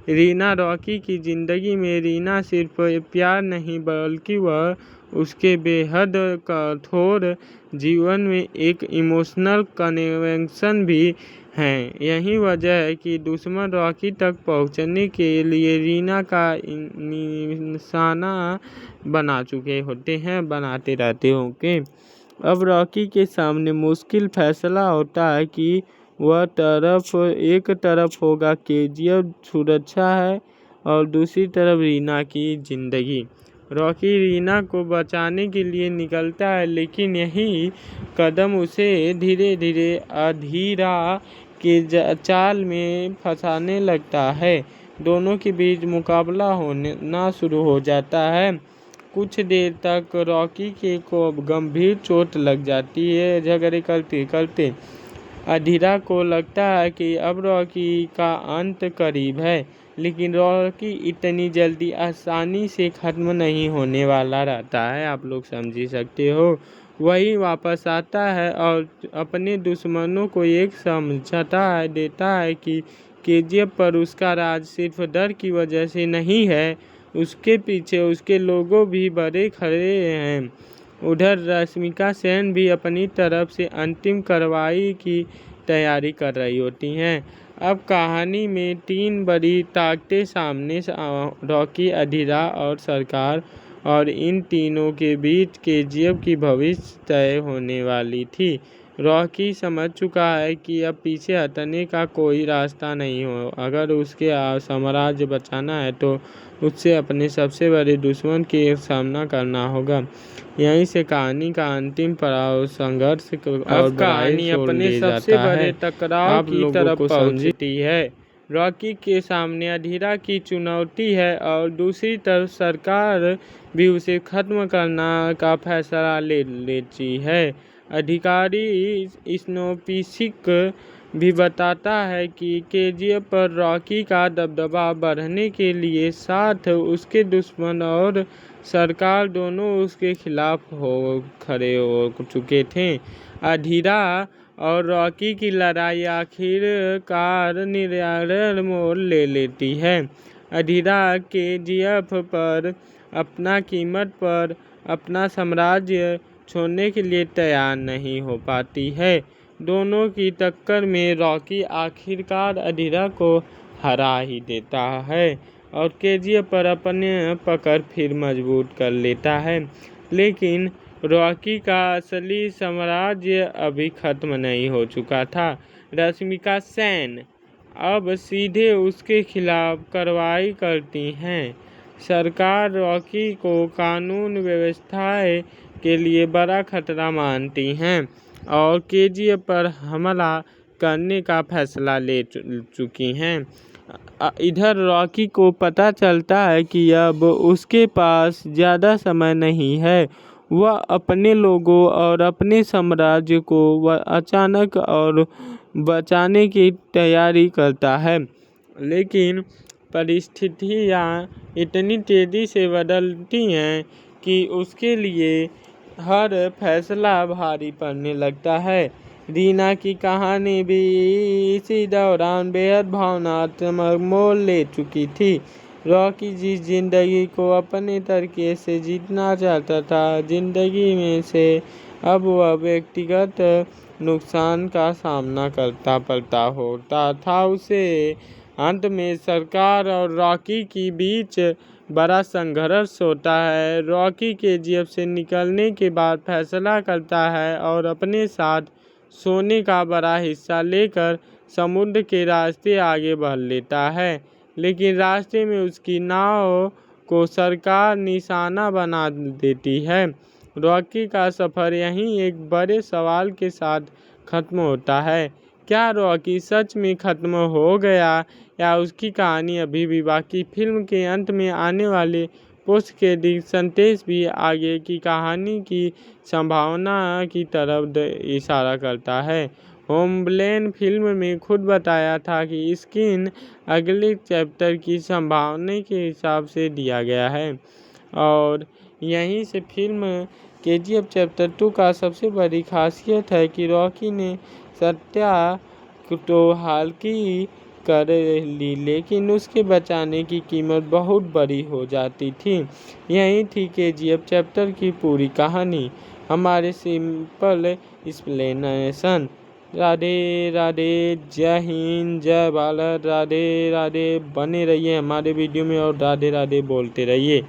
रीना रॉकी की ज़िंदगी में रीना सिर्फ प्यार नहीं बल्कि वह उसके बेहद कठोर जीवन में एक इमोशनल कनेक्शन भी हैं। यही वजह है कि दुश्मन रॉकी तक पहुंचने के लिए रीना का निशाना बनाते रहते होंगे। अब रॉकी के सामने मुश्किल फैसला होता है कि वह एक तरफ होगा केजीएफ सुरक्षा है और दूसरी तरफ रीना की ज़िंदगी। रॉकी रीना को बचाने के लिए निकलता है, लेकिन यही कदम उसे धीरे धीरे अधीरा के चाल में फंसाने लगता है। दोनों के बीच मुकाबला होना शुरू हो जाता है। कुछ देर तक रॉकी को गंभीर चोट लग जाती है। झगड़े करते करते अधीरा को लगता है कि अब रॉकी का अंत करीब है, लेकिन रॉकी इतनी जल्दी आसानी से ख़त्म नहीं होने वाला रहता है, आप लोग समझ ही सकते हो। वही वापस आता है और अपने दुश्मनों को एक समझाता देता है कि केजीएफ पर उसका राज सिर्फ डर की वजह से नहीं है, उसके पीछे उसके लोगों भी बड़े खड़े हैं। उधर रश्मिका सेन भी अपनी तरफ से अंतिम कार्रवाई की तैयारी कर रही होती हैं। अब कहानी में 3 बड़ी ताकतें सामने रॉकी, अधीरा और सरकार, और इन तीनों के बीच केजीएफ की भविष्य तय होने वाली थी। रॉकी समझ चुका है कि अब पीछे हटने का कोई रास्ता नहीं हो। अगर उसके साम्राज्य बचाना है तो उससे अपने सबसे बड़े दुश्मन के सामना करना होगा। यहीं से कहानी का अंतिम पड़ाव संघर्ष और कहानी अपने सबसे बड़े टकराव की तरफ पहुंचती है। रॉकी के सामने अधीरा की चुनौती है और दूसरी तरफ सरकार भी उसे खत्म करना का फैसला ले लेती है। अधिकारी स्नोपिसिक भी बताता है कि केजीएफ पर रॉकी का दबदबा बढ़ने के लिए साथ उसके दुश्मन और सरकार दोनों उसके खिलाफ खड़े हो चुके थे। अधीरा और रॉकी की लड़ाई आखिरकार निर्णायक मोड़ ले लेती है। अधीरा केजीएफ पर अपना कीमत पर अपना साम्राज्य छोड़ने के लिए तैयार नहीं हो पाती है। दोनों की टक्कर में रॉकी आखिरकार अधीरा को हरा ही देता है और केजीएफ पर अपने पकड़ फिर मजबूत कर लेता है। लेकिन रॉकी का असली साम्राज्य अभी खत्म नहीं हो चुका था। रश्मिका सेन अब सीधे उसके खिलाफ कार्रवाई करती हैं। सरकार रॉकी को कानून व्यवस्था के लिए बड़ा खतरा मानती हैं और केजीएफ पर हमला करने का फैसला ले चुकी हैं। इधर रॉकी को पता चलता है कि अब उसके पास ज़्यादा समय नहीं है। वह अपने लोगों और अपने साम्राज्य को वह अचानक और बचाने की तैयारी करता है। लेकिन परिस्थितियाँ इतनी तेज़ी से बदलती हैं कि उसके लिए हर फैसला भारी पड़ने लगता है। रीना की कहानी भी इसी दौरान बेहद भावनात्मक मोड़ ले चुकी थी। रॉकी जिस जिंदगी को अपने तरीके से जीतना चाहता था, जिंदगी में से अब वह व्यक्तिगत नुकसान का सामना करता पड़ता होता था उसे। अंत में सरकार और रॉकी के बीच बड़ा संघर्ष होता है। रॉकी केजीएफ से निकलने के बाद फैसला करता है और अपने साथ सोने का बड़ा हिस्सा लेकर समुद्र के रास्ते आगे बढ़ लेता है। लेकिन रास्ते में उसकी नाव को सरकार निशाना बना देती है। रॉकी का सफ़र यहीं एक बड़े सवाल के साथ खत्म होता है। क्या रॉकी सच में खत्म हो गया या उसकी कहानी अभी भी बाकी? फिल्म के अंत में आने वाले पोस्ट क्रेडिट संदेश भी आगे की कहानी की संभावना की तरफ इशारा करता है। होमलैंड फिल्म में खुद बताया था कि स्क्रीन अगले चैप्टर की संभावना के हिसाब से दिया गया है और यहीं से फिल्म केजीएफ चैप्टर 2 का सबसे बड़ी खासियत है कि रॉकी ने सत्या तो हाल की कर ली, लेकिन उसके बचाने की कीमत बहुत बड़ी हो जाती थी। यही थी केजीएफ चैप्टर की पूरी कहानी। हमारे सिंपल एक्सप्लेनेशन। राधे राधे, जय हिंद, जय भारत, राधे राधे। बने रहिए हमारे वीडियो में और राधे राधे बोलते रहिए।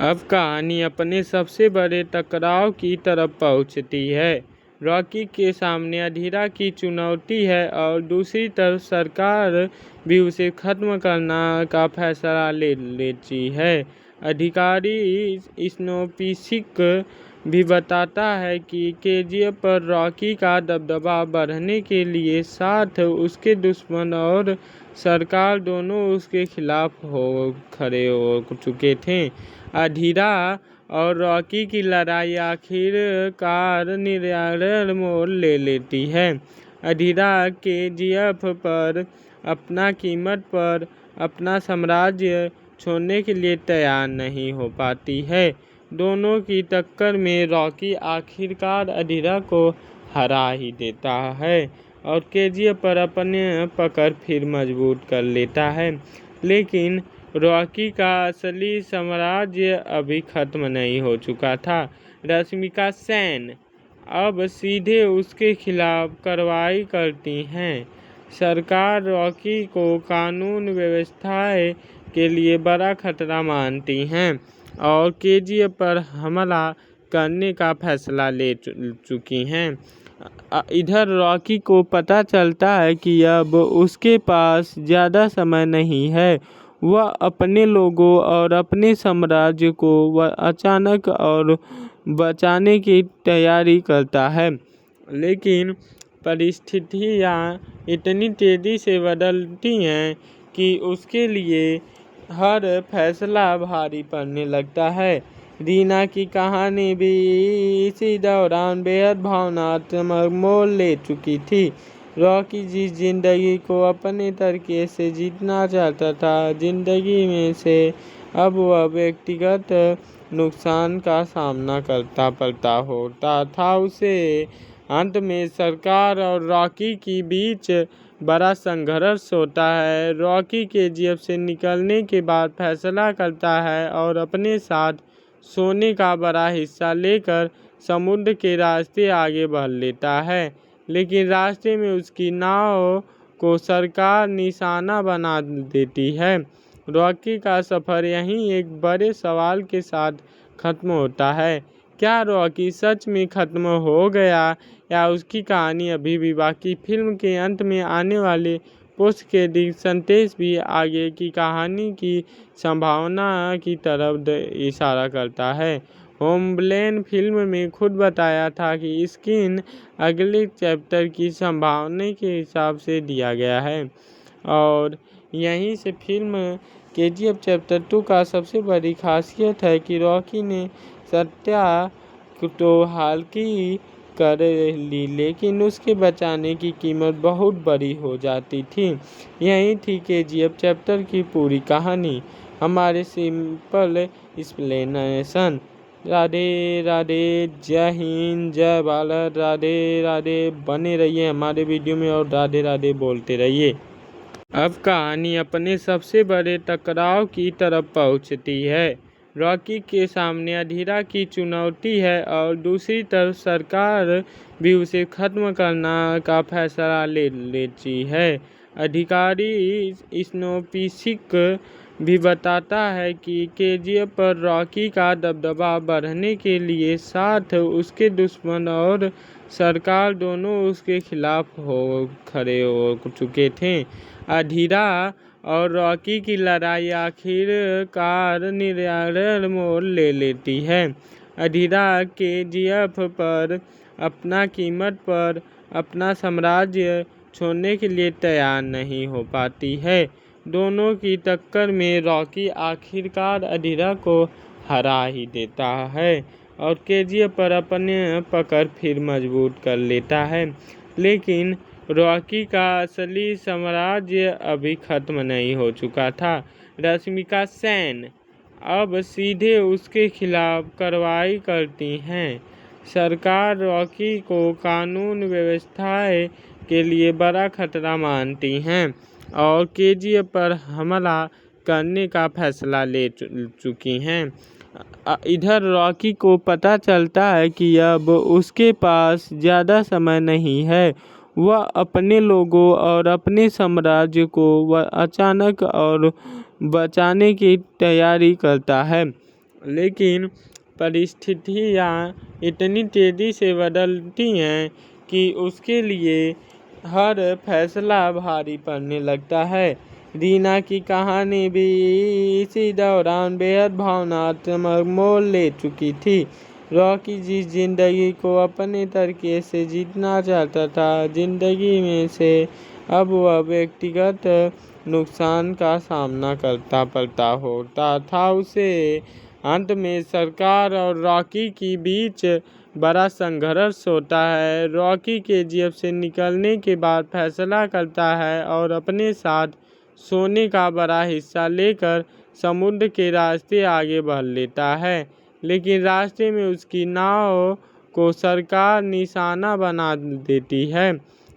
अब कहानी अपने सबसे बड़े टकराव की तरफ पहुंचती है। रॉकी के सामने अधीरा की चुनौती है और दूसरी तरफ सरकार भी उसे खत्म करना का फैसला ले लेती है। अधिकारी स्नोपिसिक भी बताता है कि केजीएफ पर रॉकी का दबदबा बढ़ने के लिए साथ उसके दुश्मन और सरकार दोनों उसके खिलाफ खड़े हो चुके थे। अधीरा और रॉकी की लड़ाई आखिरकार निर्णायक मोड़ ले लेती है। अधीरा केजीएफ पर अपना कीमत पर अपना साम्राज्य छोड़ने के लिए तैयार नहीं हो पाती है। दोनों की टक्कर में रॉकी आखिरकार अधीरा को हरा ही देता है और केजीएफ पर अपने पकड़ फिर मजबूत कर लेता है। लेकिन रॉकी का असली साम्राज्य अभी खत्म नहीं हो चुका था। रश्मिका सेन अब सीधे उसके खिलाफ कार्रवाई करती हैं। सरकार रॉकी को कानून व्यवस्था के लिए बड़ा खतरा मानती हैं और केजीएफ पर हमला करने का फैसला ले चुकी हैं। इधर रॉकी को पता चलता है कि अब उसके पास ज़्यादा समय नहीं है। वह अपने लोगों और अपने साम्राज्य को वह अचानक और बचाने की तैयारी करता है। लेकिन परिस्थितियाँ इतनी तेज़ी से बदलती हैं कि उसके लिए हर फैसला भारी पड़ने लगता है। रीना की कहानी भी इसी दौरान बेहद भावनात्मक मोड़ ले चुकी थी। रॉकी जिस जिंदगी को अपने तरीके से जीतना चाहता था, जिंदगी में से अब वह व्यक्तिगत नुकसान का सामना करता पड़ता होता था उसे। अंत में सरकार और रॉकी के बीच बड़ा संघर्ष होता है। रॉकी केजीएफ से निकलने के बाद फैसला करता है और अपने साथ सोने का बड़ा हिस्सा लेकर समुद्र के रास्ते आगे बढ़ लेता है, लेकिन रास्ते में उसकी नाव को सरकार निशाना बना देती है। रॉकी का सफ़र यहीं एक बड़े सवाल के साथ खत्म होता है। क्या रॉकी सच में खत्म हो गया या उसकी कहानी अभी भी बाकी? फिल्म के अंत में आने वाले पोस्ट क्रेडिट संदेश भी आगे की कहानी की संभावना की तरफ इशारा करता है। होमलैंड फिल्म में खुद बताया था कि स्क्रीन अगले चैप्टर की संभावना के हिसाब से दिया गया है, और यहीं से फिल्म केजीएफ चैप्टर 2 का सबसे बड़ी खासियत है कि रॉकी ने सत्या तो हालांकि कर ली, लेकिन उसके बचाने की कीमत बहुत बड़ी हो जाती थी। यही थी केजीएफ चैप्टर की पूरी कहानी। हमारे सिंपल एक्सप्लेनेशन। राधे राधे, जय हिंद, जय भारत, राधे राधे। बने रहिए हमारे वीडियो में और राधे राधे बोलते रहिए। अब कहानी अपने सबसे बड़े टकराव की तरफ पहुंचती है। रॉकी के सामने अधीरा की चुनौती है और दूसरी तरफ सरकार भी उसे खत्म करना का फैसला ले लेती है। अधिकारी स्नोपिसिक भी बताता है कि केजीएफ पर रॉकी का दबदबा बढ़ने के लिए साथ उसके दुश्मन और सरकार दोनों उसके खिलाफ खड़े हो चुके थे। अधीरा और रॉकी की लड़ाई आखिरकार निर्णायक मोड़ ले लेती है। अधीरा केजीएफ पर अपना कीमत पर अपना साम्राज्य छोड़ने के लिए तैयार नहीं हो पाती है। दोनों की टक्कर में रॉकी आखिरकार अधीरा को हरा ही देता है और केजीएफ पर अपने पकड़ फिर मजबूत कर लेता है। लेकिन रॉकी का असली साम्राज्य अभी खत्म नहीं हो चुका था। रश्मिका सेन अब सीधे उसके खिलाफ कार्रवाई करती हैं। सरकार रॉकी को कानून व्यवस्था के लिए बड़ा खतरा मानती हैं और केजीएफ पर हमला करने का फैसला ले चुकी हैं। इधर रॉकी को पता चलता है कि अब उसके पास ज़्यादा समय नहीं है। वह अपने लोगों और अपने साम्राज्य को अचानक और बचाने की तैयारी करता है, लेकिन परिस्थितियाँ इतनी तेज़ी से बदलती हैं कि उसके लिए हर फैसला भारी पड़ने लगता है। रीना की कहानी भी इसी दौरान बेहद भावनात्मक मोड़ ले चुकी थी। रॉकी जिस जिंदगी को अपने तरीके से जीतना चाहता था, जिंदगी में से अब वह व्यक्तिगत नुकसान का सामना करता पड़ता होता था उसे। अंत में सरकार और रॉकी के बीच बड़ा संघर्ष होता है। रॉकी केजीएफ से निकलने के बाद फैसला करता है और अपने साथ सोने का बड़ा हिस्सा लेकर समुद्र के रास्ते आगे बढ़ लेता है, लेकिन रास्ते में उसकी नाव को सरकार निशाना बना देती है।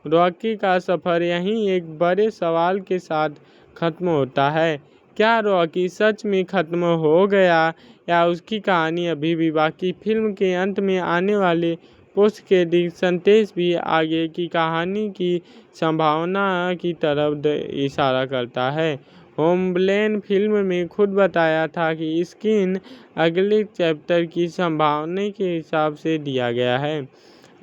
रॉकी का सफ़र यहीं एक बड़े सवाल के साथ खत्म होता है। क्या रॉकी सच में खत्म हो गया या उसकी कहानी अभी भी बाकी? फिल्म के अंत में आने वाले पोस्ट क्रेडिट संदेश भी आगे की कहानी की संभावना की तरफ इशारा करता है। होमलैंड फिल्म में खुद बताया था कि स्क्रीन अगले चैप्टर की संभावना के हिसाब से दिया गया है,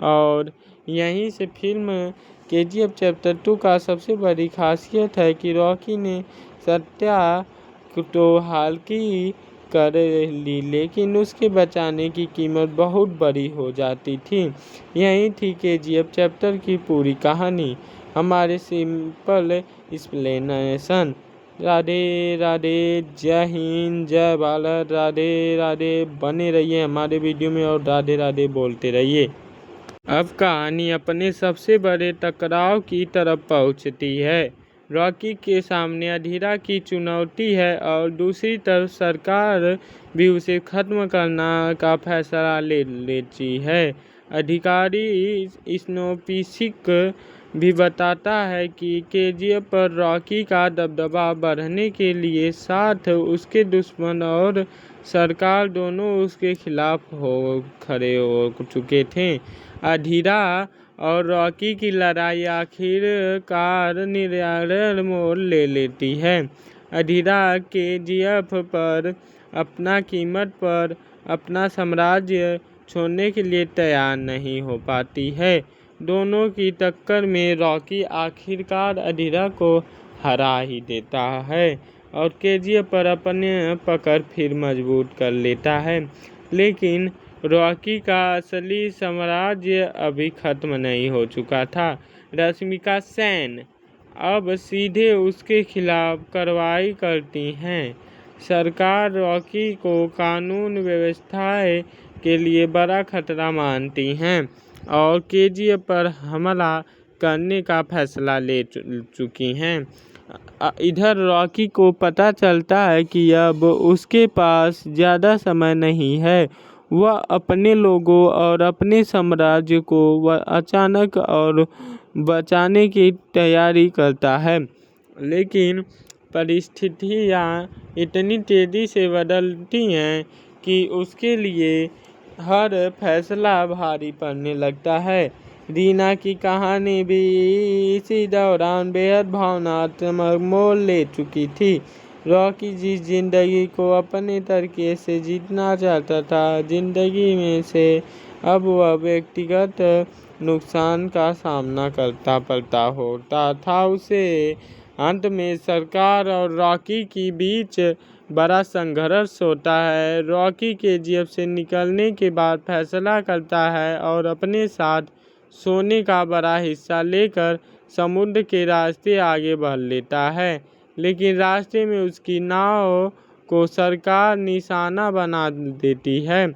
और यहीं से फिल्म केजीएफ चैप्टर 2 का सबसे बड़ी खासियत है कि रॉकी ने सत्या तो हालांकि कर ली, लेकिन उसके बचाने की कीमत बहुत बड़ी हो जाती थी। यही थी केजीएफ चैप्टर की पूरी कहानी। हमारे सिंपल एक्सप्लेनेशन। राधे राधे, जय हिंद, जय भारत, राधे राधे। बने रहिए हमारे वीडियो में और राधे राधे बोलते रहिए। अब कहानी अपने सबसे बड़े टकराव की तरफ पहुंचती है। रॉकी के सामने अधीरा की चुनौती है और दूसरी तरफ सरकार भी उसे खत्म करना का फैसला ले लेती है। अधिकारी स्नोपिसिक भी बताता है कि केजीएफ पर रॉकी का दबदबा बढ़ने के लिए साथ उसके दुश्मन और सरकार दोनों उसके खिलाफ खड़े हो चुके थे। अधीरा और रॉकी की लड़ाई आखिरकार निर्णायक मोड़ ले लेती है। अधीरा केजीएफ पर अपना कीमत पर अपना साम्राज्य छोड़ने के लिए तैयार नहीं हो पाती है। दोनों की टक्कर में रॉकी आखिरकार अधीरा को हरा ही देता है और केजीएफ पर अपने पकड़ फिर मजबूत कर लेता है। लेकिन रॉकी का असली साम्राज्य अभी खत्म नहीं हो चुका था। रश्मिका सेन अब सीधे उसके खिलाफ कार्रवाई करती हैं। सरकार रॉकी को कानून व्यवस्था के लिए बड़ा खतरा मानती हैं और केजीएफ पर हमला करने का फैसला ले चुकी हैं। इधर रॉकी को पता चलता है कि अब उसके पास ज़्यादा समय नहीं है। वह अपने लोगों और अपने साम्राज्य को अचानक और बचाने की तैयारी करता है। लेकिन परिस्थितियाँ इतनी तेज़ी से बदलती हैं कि उसके लिए हर फैसला भारी पड़ने लगता है। रीना की कहानी भी इसी दौरान बेहद भावनात्मक मोड़ ले चुकी थी। रॉकी जिस जिंदगी को अपने तरीके से जीतना चाहता था, जिंदगी में से अब वह व्यक्तिगत नुकसान का सामना करता पड़ता होता था उसे। अंत में सरकार और रॉकी के बीच बड़ा संघर्ष होता है। रॉकी केजीएफ से निकलने के बाद फैसला करता है और अपने साथ सोने का बड़ा हिस्सा लेकर समुद्र के रास्ते आगे बढ़ लेता है। लेकिन रास्ते में उसकी नाव को सरकार निशाना बना देती है।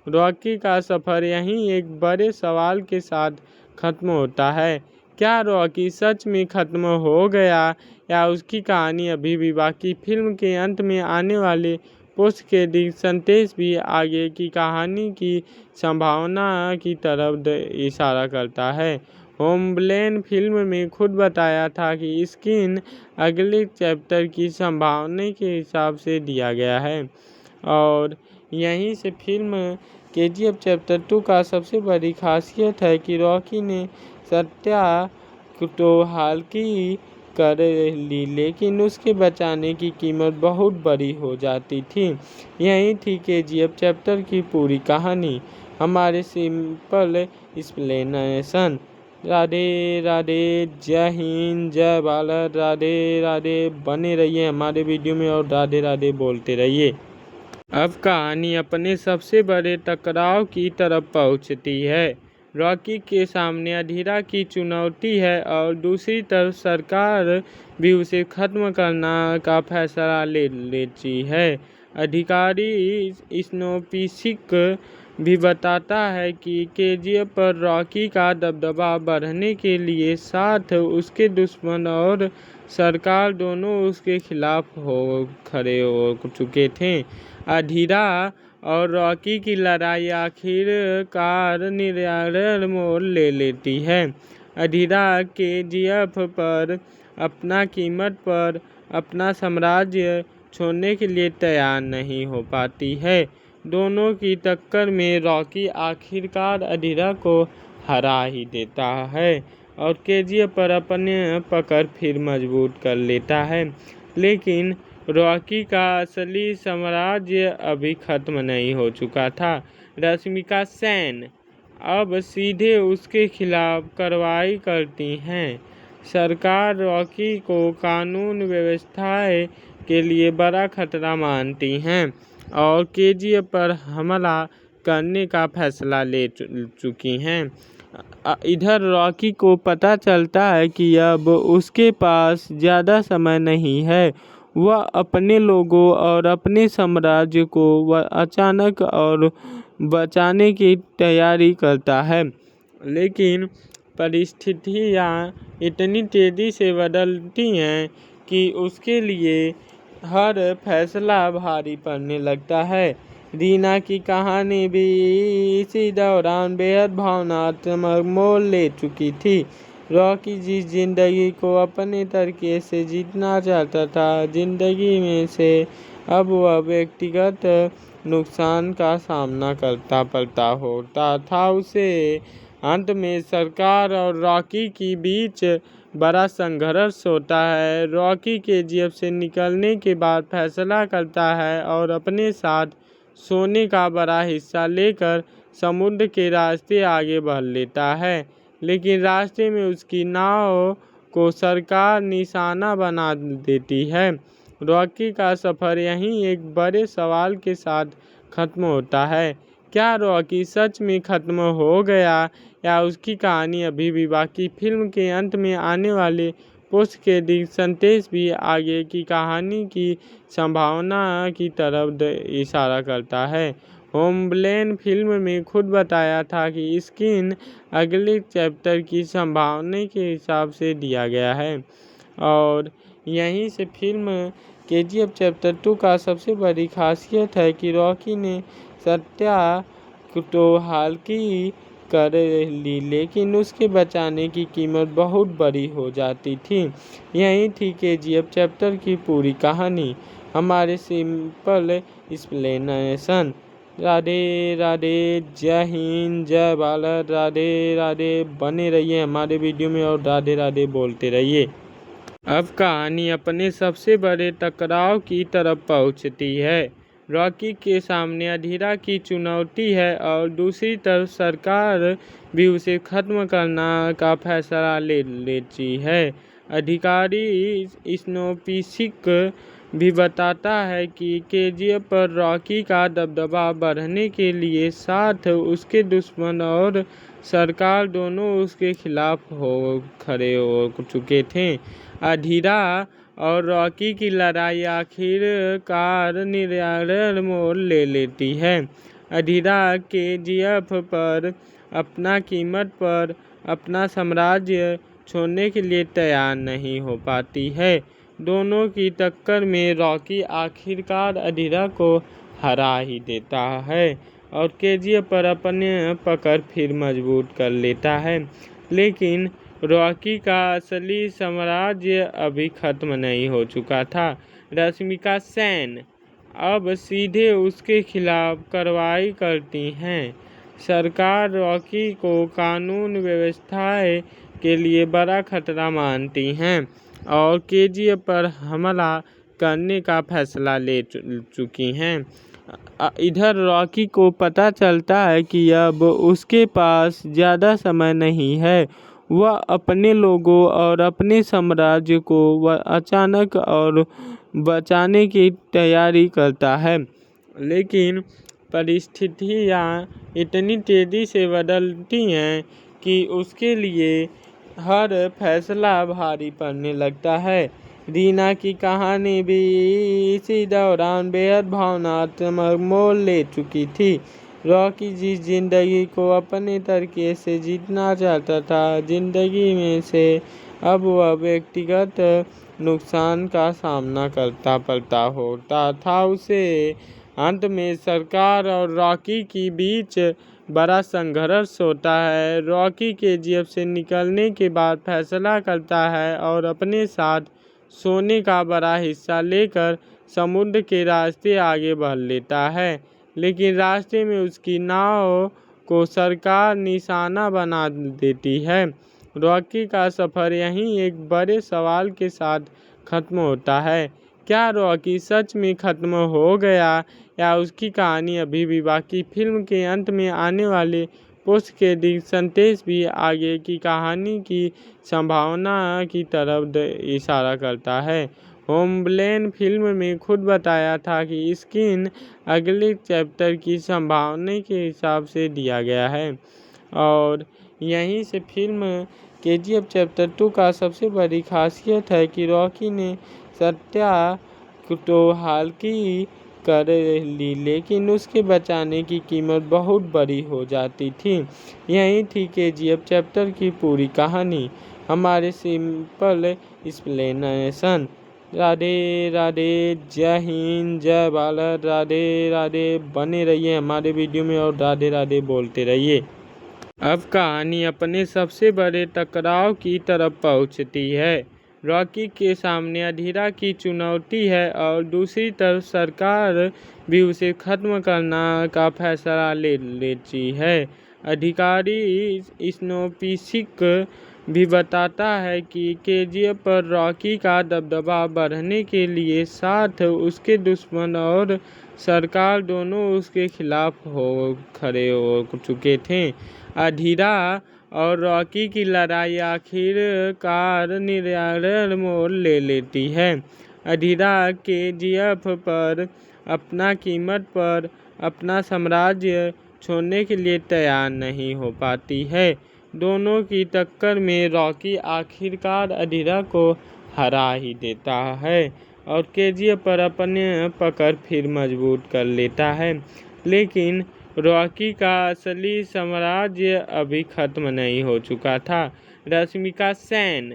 रॉकी का सफ़र यहीं एक बड़े सवाल के साथ खत्म होता है। क्या रॉकी सच में खत्म हो गया या उसकी कहानी अभी भी बाकी? फिल्म के अंत में आने वाले पोस्ट क्रेडिट संदेश भी आगे की कहानी की संभावना की तरफ इशारा करता है। होमलैंड फिल्म में खुद बताया था कि स्क्रीन अगले चैप्टर की संभावना के हिसाब से दिया गया है और यहीं से फिल्म केजीएफ चैप्टर 2 का सबसे बड़ी खासियत है कि रॉकी ने सत्या तो हालांकि कर ली, लेकिन उसके बचाने की कीमत बहुत बड़ी हो जाती थी। यही थी केजीएफ चैप्टर की पूरी कहानी। हमारे सिंपल एक्सप्लेनेशन। राधे राधे, जय हिंद, जय भारत, राधे राधे। बने रहिए हमारे वीडियो में और राधे राधे बोलते रहिए। अब कहानी अपने सबसे बड़े टकराव की तरफ पहुंचती है। रॉकी के सामने अधीरा की चुनौती है और दूसरी तरफ सरकार भी उसे खत्म करना का फैसला ले लेती है। अधिकारी स्नोपिसिक भी बताता है कि केजीएफ पर रॉकी का दबदबा बढ़ने के लिए साथ उसके दुश्मन और सरकार दोनों उसके खिलाफ खड़े हो चुके थे। अधीरा और रॉकी की लड़ाई आखिरकार निर्णायक मोड़ ले लेती है। अधीरा केजीएफ पर अपना कीमत पर अपना साम्राज्य छोड़ने के लिए तैयार नहीं हो पाती है। दोनों की टक्कर में रॉकी आखिरकार अधीरा को हरा ही देता है और केजीएफ पर अपने पकड़ फिर मजबूत कर लेता है। लेकिन रॉकी का असली साम्राज्य अभी खत्म नहीं हो चुका था। रश्मिका सेन अब सीधे उसके खिलाफ कार्रवाई करती हैं। सरकार रॉकी को कानून व्यवस्था के लिए बड़ा खतरा मानती हैं और केजीएफ पर हमला करने का फैसला ले चुकी हैं। इधर रॉकी को पता चलता है कि अब उसके पास ज़्यादा समय नहीं है। वह अपने लोगों और अपने साम्राज्य को अचानक और बचाने की तैयारी करता है। लेकिन परिस्थितियाँ इतनी तेज़ी से बदलती हैं कि उसके लिए हर फैसला भारी पड़ने लगता है। रीना की कहानी भी इसी दौरान बेहद भावनात्मक मोड़ ले चुकी थी। रॉकी जिस जिंदगी को अपने तरीके से जीतना चाहता था, जिंदगी में से अब वह व्यक्तिगत नुकसान का सामना करता पड़ता होता था उसे। अंत में सरकार और रॉकी के बीच बड़ा संघर्ष होता है। रॉकी केजीएफ से निकलने के बाद फैसला करता है और अपने साथ सोने का बड़ा हिस्सा लेकर समुद्र के रास्ते आगे बढ़ लेता है, लेकिन रास्ते में उसकी नाव को सरकार निशाना बना देती है। रॉकी का सफ़र यहीं एक बड़े सवाल के साथ खत्म होता है। क्या रॉकी सच में खत्म हो गया या उसकी कहानी अभी भी बाकी? फिल्म के अंत में आने वाले पोस्ट क्रेडिट संदेश भी आगे की कहानी की संभावना की तरफ इशारा करता है। होमलैंड फिल्म में खुद बताया था कि स्क्रीन अगले चैप्टर की संभावना के हिसाब से दिया गया है, और यहीं से फिल्म केजीएफ चैप्टर 2 का सबसे बड़ी खासियत है कि रॉकी ने सत्या तो हाल की कर ली, लेकिन उसके बचाने की कीमत बहुत बड़ी हो जाती थी। यही थी केजीएफ चैप्टर की पूरी कहानी। हमारे सिंपल एक्सप्लेनेशन। राधे राधे, जय हिंद, जय भारत, राधे राधे। बने रहिए हमारे वीडियो में और राधे राधे बोलते रहिए। अब कहानी अपने सबसे बड़े टकराव की तरफ पहुंचती है। रॉकी के सामने अधीरा की चुनौती है और दूसरी तरफ सरकार भी उसे खत्म करना का फैसला ले लेती है। अधिकारी स्नोपिसिक भी बताता है कि केजीएफ पर रॉकी का दबदबा बढ़ने के लिए साथ उसके दुश्मन और सरकार दोनों उसके खिलाफ खड़े हो चुके थे। अधीरा और रॉकी की लड़ाई आखिरकार निर्णायक मोड़ ले लेती है। अधीरा केजीएफ पर अपना कीमत पर अपना साम्राज्य छोड़ने के लिए तैयार नहीं हो पाती है। दोनों की टक्कर में रॉकी आखिरकार अधीरा को हरा ही देता है और केजीएफ पर अपने पकड़ फिर मजबूत कर लेता है। लेकिन रॉकी का असली साम्राज्य अभी खत्म नहीं हो चुका था। रश्मिका सेन अब सीधे उसके खिलाफ कार्रवाई करती हैं। सरकार रॉकी को कानून व्यवस्था के लिए बड़ा खतरा मानती हैं और केजीएफ पर हमला करने का फैसला ले चुकी हैं। इधर रॉकी को पता चलता है कि अब उसके पास ज़्यादा समय नहीं है। वह अपने लोगों और अपने साम्राज्य को अचानक और बचाने की तैयारी करता है, लेकिन परिस्थितियाँ इतनी तेज़ी से बदलती हैं कि उसके लिए हर फैसला भारी पड़ने लगता है। रीना की कहानी भी इसी दौरान बेहद भावनात्मक मोड़ ले चुकी थी। रॉकी जिस जिंदगी को अपने तरीके से जीतना चाहता था, जिंदगी में से अब वह व्यक्तिगत नुकसान का सामना करता पड़ता होता था उसे। अंत में सरकार और रॉकी के बीच बड़ा संघर्ष होता है। रॉकी केजीएफ से निकलने के बाद फैसला करता है और अपने साथ सोने का बड़ा हिस्सा लेकर समुद्र के रास्ते आगे बढ़ लेता है, लेकिन रास्ते में उसकी नाव को सरकार निशाना बना देती है। रॉकी का सफ़र यहीं एक बड़े सवाल के साथ खत्म होता है। क्या रॉकी सच में खत्म हो गया या उसकी कहानी अभी भी बाकी? फिल्म के अंत में आने वाले पोस्ट क्रेडिट संदेश भी आगे की कहानी की संभावना की तरफ इशारा करता है। होमलैंड फिल्म में खुद बताया था कि स्क्रीन अगले चैप्टर की संभावना के हिसाब से दिया गया है, और यहीं से फिल्म केजीएफ चैप्टर 2 का सबसे बड़ी खासियत है कि रॉकी ने सत्या तो हाल की कर ली, लेकिन उसके बचाने की कीमत बहुत बड़ी हो जाती थी। यही थी केजीएफ चैप्टर की पूरी कहानी। हमारे सिंपल एक्सप्लेनेशन। राधे राधे, जय हिंद, जय भारत, राधे राधे। बने रहिए हमारे वीडियो में और राधे राधे बोलते रहिए। अब कहानी अपने सबसे बड़े टकराव की तरफ पहुंचती है। रॉकी के सामने अधीरा की चुनौती है और दूसरी तरफ सरकार भी उसे खत्म करना का फैसला ले लेती है। अधिकारी स्नोपिसिक भी बताता है कि केजीएफ पर रॉकी का दबदबा बढ़ने के लिए साथ उसके दुश्मन और सरकार दोनों उसके खिलाफ खड़े हो चुके थे। अधीरा और रॉकी की लड़ाई आखिरकार निर्णायक मोड़ ले लेती है। अधीरा केजीएफ पर अपना कीमत पर अपना साम्राज्य छोड़ने के लिए तैयार नहीं हो पाती है। दोनों की टक्कर में रॉकी आखिरकार अधीरा को हरा ही देता है और केजीएफ पर अपने पकड़ फिर मजबूत कर लेता है। लेकिन रॉकी का असली साम्राज्य अभी खत्म नहीं हो चुका था। रश्मिका सेन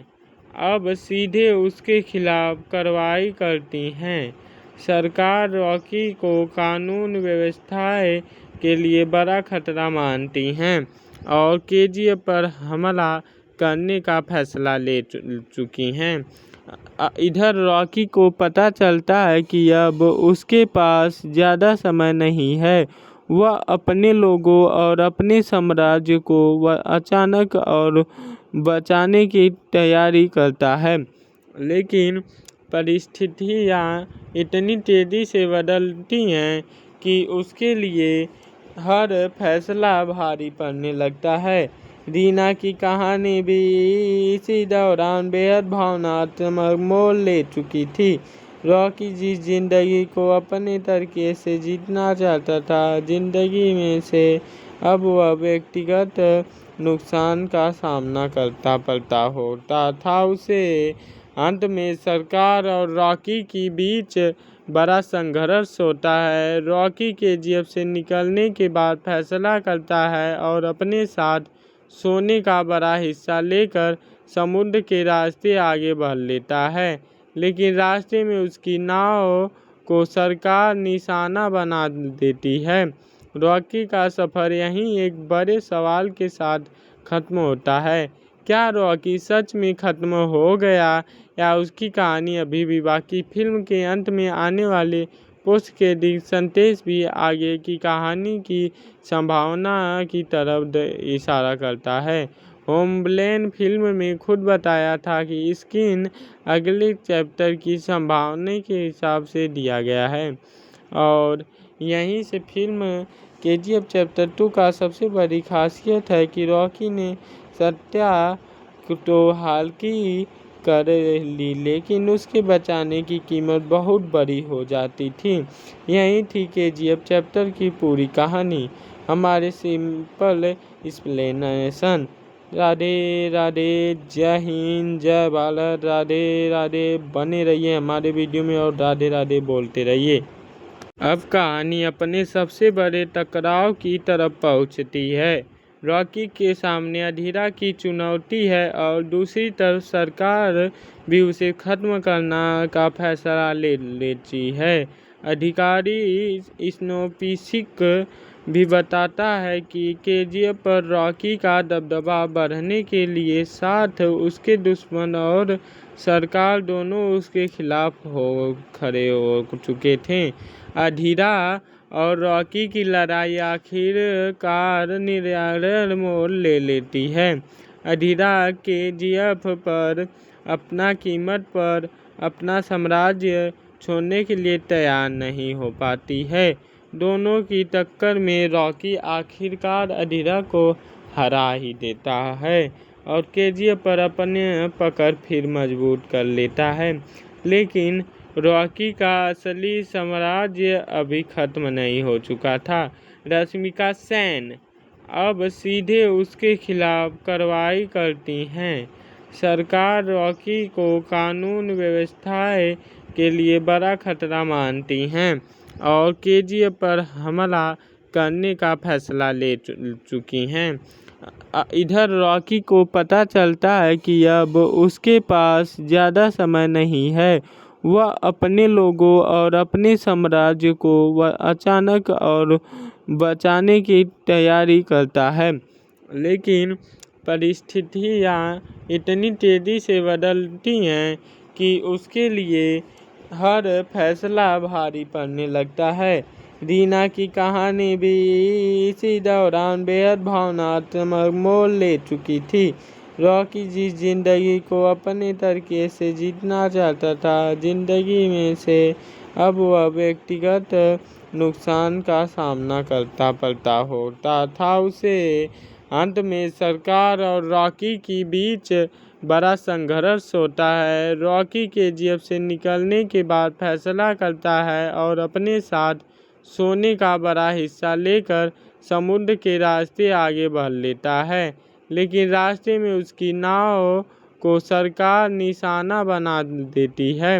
अब सीधे उसके खिलाफ कार्रवाई करती हैं। सरकार रॉकी को कानून व्यवस्था के लिए बड़ा खतरा मानती हैं और केजीएफ पर हमला करने का फैसला ले चुकी हैं। इधर रॉकी को पता चलता है कि अब उसके पास ज़्यादा समय नहीं है। वह अपने लोगों और अपने साम्राज्य को अचानक और बचाने की तैयारी करता है। लेकिन परिस्थितियाँ इतनी तेज़ी से बदलती हैं कि उसके लिए हर फैसला भारी पड़ने लगता है। रीना की कहानी भी इसी दौरान बेहद भावनात्मक मोड़ ले चुकी थी। रॉकी जिस जिंदगी को अपने तरीके से जीतना चाहता था, जिंदगी में से अब वह व्यक्तिगत नुकसान का सामना करता पड़ता होता था उसे। अंत में सरकार और रॉकी के बीच बड़ा संघर्ष होता है। रॉकी केजीएफ से निकलने के बाद फैसला करता है और अपने साथ सोने का बड़ा हिस्सा लेकर समुद्र के रास्ते आगे बढ़ लेता है। लेकिन रास्ते में उसकी नाव को सरकार निशाना बना देती है। रॉकी का सफ़र यहीं एक बड़े सवाल के साथ खत्म होता है। क्या रॉकी सच में खत्म हो गया या उसकी कहानी अभी भी बाकी? फिल्म के अंत में आने वाले पोस्ट क्रेडिट संदेश भी आगे की कहानी की संभावना की तरफ इशारा करता है। होमलैंड फिल्म में खुद बताया था कि स्क्रीन अगले चैप्टर की संभावना के हिसाब से दिया गया है और यहीं से फिल्म केजीएफ चैप्टर 2 का सबसे बड़ी खासियत है कि रॉकी ने सत्या तो हालांकि कर ली, लेकिन उसके बचाने की कीमत बहुत बड़ी हो जाती थी। यही थी केजीएफ चैप्टर की पूरी कहानी। हमारे सिंपल एक्सप्लेनेशन। राधे राधे, जय हिंद, जय भारत, राधे राधे। बने रहिए हमारे वीडियो में और राधे राधे बोलते रहिए। अब कहानी अपने सबसे बड़े टकराव की तरफ पहुंचती है। रॉकी के सामने अधीरा की चुनौती है और दूसरी तरफ सरकार भी उसे खत्म करना का फैसला ले लेती है। अधिकारी स्नोपिसिक भी बताता है कि केजीएफ पर रॉकी का दबदबा बढ़ने के लिए साथ उसके दुश्मन और सरकार दोनों उसके खिलाफ खड़े हो चुके थे। अधीरा और रॉकी की लड़ाई आखिरकार निर्णायक मोड़ ले लेती है। अधीरा केजीएफ पर अपना कीमत पर अपना साम्राज्य छोड़ने के लिए तैयार नहीं हो पाती है। दोनों की टक्कर में रॉकी आखिरकार अधीरा को हरा ही देता है और केजीएफ पर अपने पकड़ फिर मजबूत कर लेता है। लेकिन रॉकी का असली साम्राज्य अभी खत्म नहीं हो चुका था। रश्मिका सेन अब सीधे उसके खिलाफ कार्रवाई करती हैं। सरकार रॉकी को कानून व्यवस्था के लिए बड़ा खतरा मानती हैं और केजीएफ पर हमला करने का फैसला ले चुकी हैं। इधर रॉकी को पता चलता है कि अब उसके पास ज़्यादा समय नहीं है। वह अपने लोगों और अपने साम्राज्य को अचानक और बचाने की तैयारी करता है। लेकिन परिस्थितियाँ इतनी तेज़ी से बदलती हैं कि उसके लिए हर फैसला भारी पड़ने लगता है। रीना की कहानी भी इसी दौरान बेहद भावनात्मक मोड़ ले चुकी थी। रॉकी जिस जिंदगी को अपने तरीके से जीतना चाहता था, जिंदगी में से अब वह व्यक्तिगत नुकसान का सामना करता पड़ता होता था उसे। अंत में सरकार और रॉकी के बीच बड़ा संघर्ष होता है। रॉकी केजीएफ से निकलने के बाद फैसला करता है और अपने साथ सोने का बड़ा हिस्सा लेकर समुद्र के रास्ते आगे बढ़ लेता है, लेकिन रास्ते में उसकी नाव को सरकार निशाना बना देती है।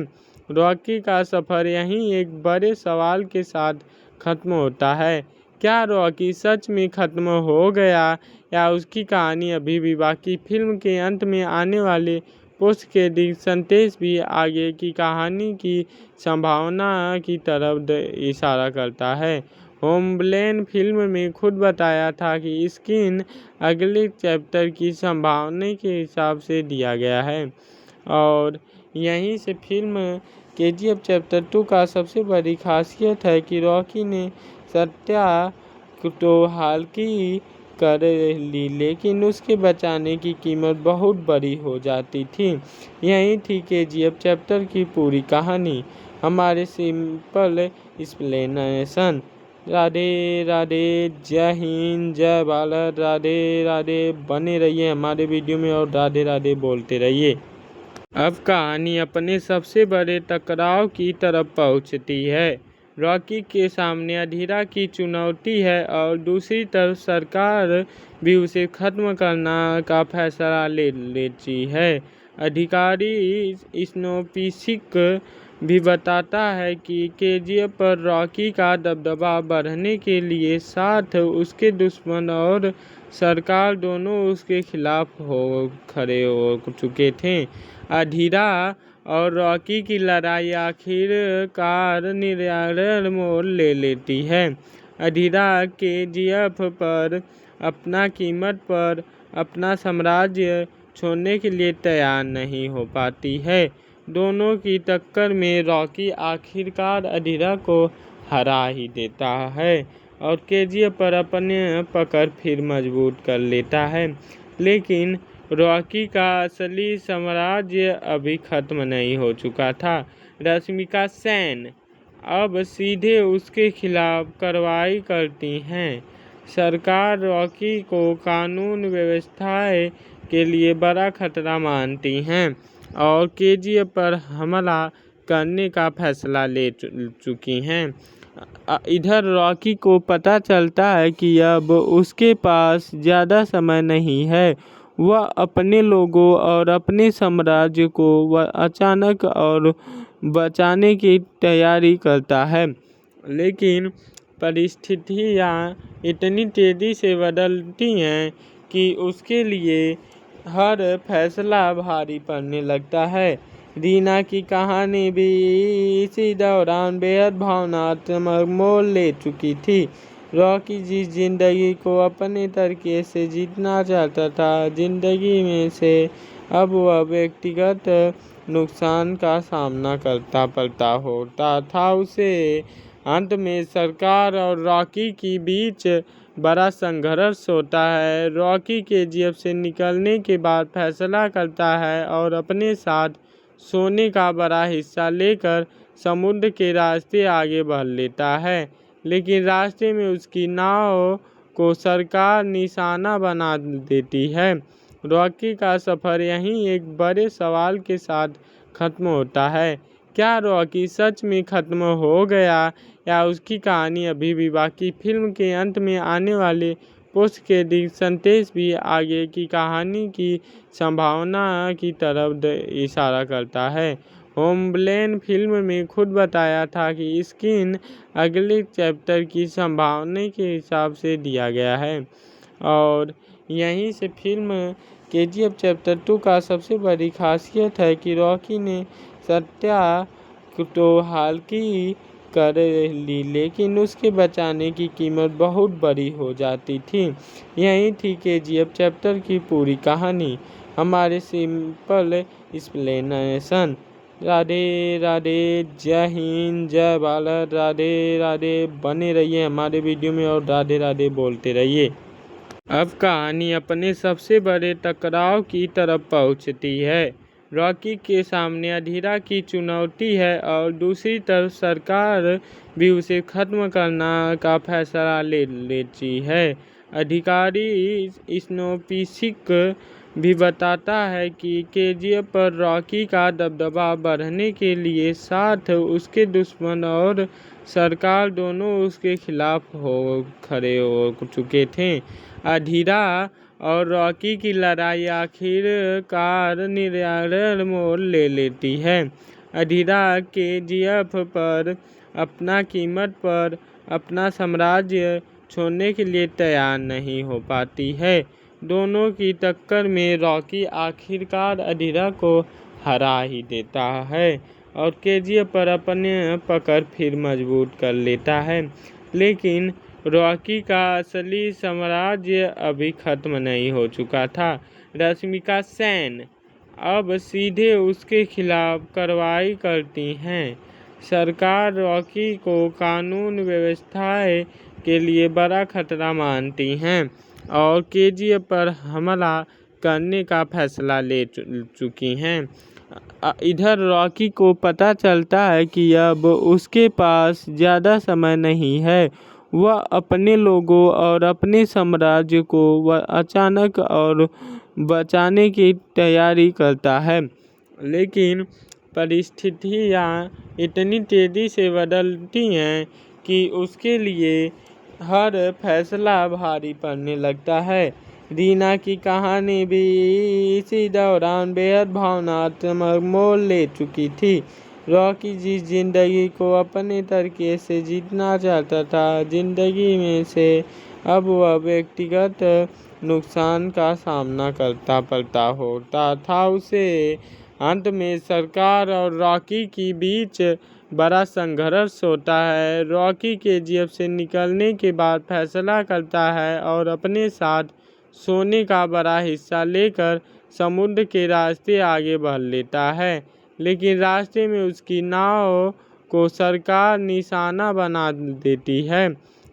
रॉकी का सफ़र यहीं एक बड़े सवाल के साथ खत्म होता है। क्या रॉकी सच में खत्म हो गया या उसकी कहानी अभी भी बाकी? फिल्म के अंत में आने वाले पोस्ट क्रेडिट संदेश भी आगे की कहानी की संभावना की तरफ इशारा करता है। होमलैंड फिल्म में खुद बताया था कि स्क्रीन अगले चैप्टर की संभावना के हिसाब से दिया गया है। और यहीं से फिल्म केजीएफ चैप्टर 2 का सबसे बड़ी खासियत है कि रॉकी ने सत्या तो हाल की कर ली, लेकिन उसके बचाने की कीमत बहुत बड़ी हो जाती थी। यही थी केजीएफ चैप्टर की पूरी कहानी। हमारे सिंपल एक्सप्लेनेशन। राधे राधे, जय हिंद, जय भारत, राधे राधे। बने रहिए हमारे वीडियो में और राधे राधे बोलते रहिए। अब कहानी अपने सबसे बड़े टकराव की तरफ पहुंचती है। रॉकी के सामने अधीरा की चुनौती है और दूसरी तरफ सरकार भी उसे खत्म करना का फैसला ले लेती है। अधिकारी स्नोपिसिक भी बताता है कि केजीएफ पर रॉकी का दबदबा बढ़ने के लिए साथ उसके दुश्मन और सरकार दोनों उसके खिलाफ खड़े हो चुके थे। अधीरा और रॉकी की लड़ाई आखिरकार निर्णायक मोड़ ले लेती है। अधीरा केजीएफ पर अपना कीमत पर अपना साम्राज्य छोड़ने के लिए तैयार नहीं हो पाती है। दोनों की टक्कर में रॉकी आखिरकार अधीरा को हरा ही देता है और केजीएफ पर अपने पकड़ फिर मजबूत कर लेता है। लेकिन रॉकी का असली साम्राज्य अभी खत्म नहीं हो चुका था। रश्मिका सेन अब सीधे उसके खिलाफ कार्रवाई करती हैं। सरकार रॉकी को कानून व्यवस्था के लिए बड़ा खतरा मानती हैं और केजीएफ पर हमला करने का फैसला ले चुकी हैं। इधर रॉकी को पता चलता है कि अब उसके पास ज़्यादा समय नहीं है। वह अपने लोगों और अपने साम्राज्य को अचानक और बचाने की तैयारी करता है, लेकिन परिस्थितियाँ इतनी तेज़ी से बदलती हैं कि उसके लिए हर फैसला भारी पड़ने लगता है। रीना की कहानी भी इसी दौरान बेहद भावनात्मक मोड़ ले चुकी थी। रॉकी जिस जिंदगी को अपने तरीके से जीतना चाहता था, जिंदगी में से अब वह व्यक्तिगत नुकसान का सामना करता पड़ता होता था उसे। अंत में सरकार और रॉकी के बीच बड़ा संघर्ष होता है। रॉकी केजीएफ से निकलने के बाद फैसला करता है और अपने साथ सोने का बड़ा हिस्सा लेकर समुद्र के रास्ते आगे बढ़ लेता है, लेकिन रास्ते में उसकी नाव को सरकार निशाना बना देती है। रॉकी का सफ़र यहीं एक बड़े सवाल के साथ खत्म होता है। क्या रॉकी सच में खत्म हो गया या उसकी कहानी अभी भी बाकी? फिल्म के अंत में आने वाले पोस्ट क्रेडिट संदेश भी आगे की कहानी की संभावना की तरफ इशारा करता है। होमलैंड फिल्म में खुद बताया था कि स्क्रीन अगले चैप्टर की संभावना के हिसाब से दिया गया है। और यहीं से फिल्म केजीएफ चैप्टर 2 का सबसे बड़ी खासियत है कि रॉकी ने सत्या तो हाल की कर ली, लेकिन उसके बचाने की कीमत बहुत बड़ी हो जाती थी। यही थी केजीएफ चैप्टर की पूरी कहानी। हमारे सिंपल एक्सप्लेनेशन। राधे राधे, जय हिंद, जय भारत, राधे राधे। बने रहिए हमारे वीडियो में और राधे राधे बोलते रहिए। अब कहानी अपने सबसे बड़े टकराव की तरफ पहुंचती है। रॉकी के सामने अधीरा की चुनौती है और दूसरी तरफ सरकार भी उसे खत्म करना का फैसला ले लेती है। अधिकारी स्नोपिसिक भी बताता है कि केजीएफ पर रॉकी का दबदबा बढ़ने के लिए साथ उसके दुश्मन और सरकार दोनों उसके खिलाफ खड़े हो चुके थे। अधीरा और रॉकी की लड़ाई आखिरकार निर्णायक मोड़ ले लेती है। अधीरा केजीएफ पर अपना कीमत पर अपना साम्राज्य छोड़ने के लिए तैयार नहीं हो पाती है। दोनों की टक्कर में रॉकी आखिरकार अधीरा को हरा ही देता है और केजीएफ पर अपने पकड़ फिर मजबूत कर लेता है। लेकिन रॉकी का असली साम्राज्य अभी खत्म नहीं हो चुका था। रश्मिका सेन अब सीधे उसके खिलाफ कार्रवाई करती हैं। सरकार रॉकी को कानून व्यवस्था के लिए बड़ा खतरा मानती हैं और केजीएफ पर हमला करने का फैसला ले चुकी हैं। इधर रॉकी को पता चलता है कि अब उसके पास ज़्यादा समय नहीं है। वह अपने लोगों और अपने साम्राज्य को वह अचानक और बचाने की तैयारी करता है, लेकिन परिस्थितियाँ इतनी तेज़ी से बदलती हैं कि उसके लिए हर फैसला भारी पड़ने लगता है। रीना की कहानी भी इसी दौरान बेहद भावनात्मक मोड़ ले चुकी थी। रॉकी जिस जिंदगी को अपने तरीके से जीतना चाहता था, जिंदगी में से अब वह व्यक्तिगत नुकसान का सामना करता पड़ता होता था उसे। अंत में सरकार और रॉकी के बीच बड़ा संघर्ष होता है। रॉकी केजीएफ से निकलने के बाद फैसला करता है और अपने साथ सोने का बड़ा हिस्सा लेकर समुद्र के रास्ते आगे बढ़ लेता है, लेकिन रास्ते में उसकी नाव को सरकार निशाना बना देती है।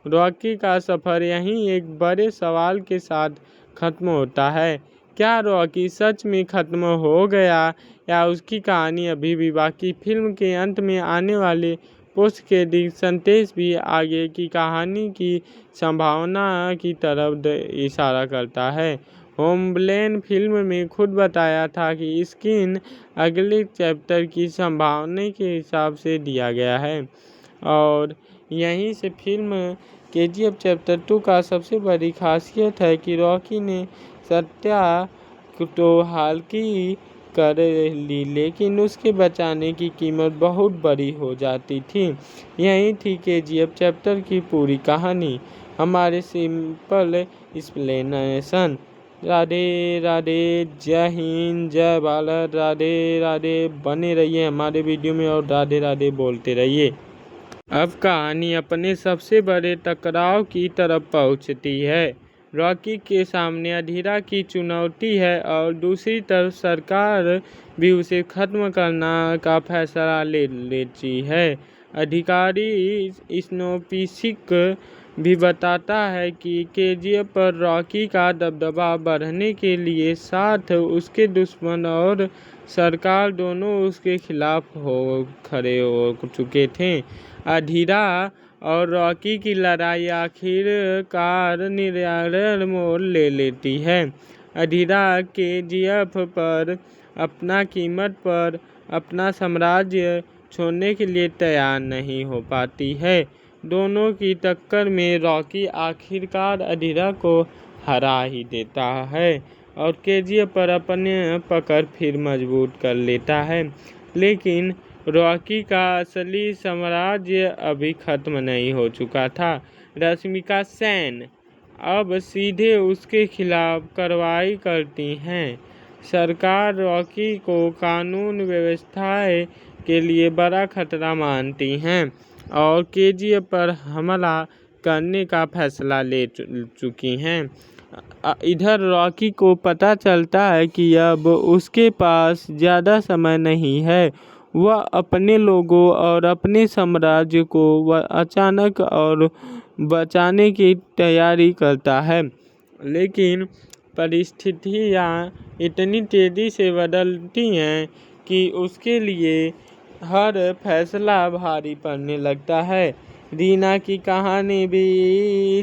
रॉकी का सफ़र यहीं एक बड़े सवाल के साथ खत्म होता है। क्या रॉकी सच में खत्म हो गया या उसकी कहानी अभी भी बाकी? फिल्म के अंत में आने वाले पोस्ट क्रेडिट संदेश भी आगे की कहानी की संभावना की तरफ इशारा करता है। होमलैंड फिल्म में खुद बताया था कि स्क्रीन अगले चैप्टर की संभावना के हिसाब से दिया गया है और यहीं से फिल्म केजीएफ चैप्टर 2 का सबसे बड़ी खासियत है कि रॉकी ने सत्या तो हालांकि कर ली, लेकिन उसके बचाने की कीमत बहुत बड़ी हो जाती थी। यही थी केजीएफ चैप्टर की पूरी कहानी। हमारे सिंपल एक्सप्लेनेशन। राधे राधे, जय हिंद, जय भारत, राधे राधे। बने रहिए हमारे वीडियो में और राधे राधे बोलते रहिए। अब कहानी अपने सबसे बड़े टकराव की तरफ पहुंचती है। रॉकी के सामने अधीरा की चुनौती है और दूसरी तरफ सरकार भी उसे खत्म करना का फैसला ले लेती है। अधिकारी स्नोपिसिक भी बताता है कि केजीएफ पर रॉकी का दबदबा बढ़ने के लिए साथ उसके दुश्मन और सरकार दोनों उसके खिलाफ खड़े हो चुके थे। अधीरा और रॉकी की लड़ाई आखिरकार निर्णायक मोड़ ले लेती है। अधीरा केजीएफ पर अपना कीमत पर अपना साम्राज्य छोड़ने के लिए तैयार नहीं हो पाती है। दोनों की टक्कर में रॉकी आखिरकार अधीरा को हरा ही देता है और केजीएफ पर अपने पकड़ फिर मजबूत कर लेता है, लेकिन रॉकी का असली साम्राज्य अभी खत्म नहीं हो चुका था। रश्मिका सेन अब सीधे उसके खिलाफ कार्रवाई करती हैं। सरकार रॉकी को कानून व्यवस्था के लिए बड़ा खतरा मानती हैं और केजीएफ पर हमला करने का फैसला ले चुकी हैं। इधर रॉकी को पता चलता है कि अब उसके पास ज़्यादा समय नहीं है। वह अपने लोगों और अपने साम्राज्य को वह अचानक और बचाने की तैयारी करता है, लेकिन परिस्थितियाँ इतनी तेज़ी से बदलती हैं कि उसके लिए हर फैसला भारी पड़ने लगता है। रीना की कहानी भी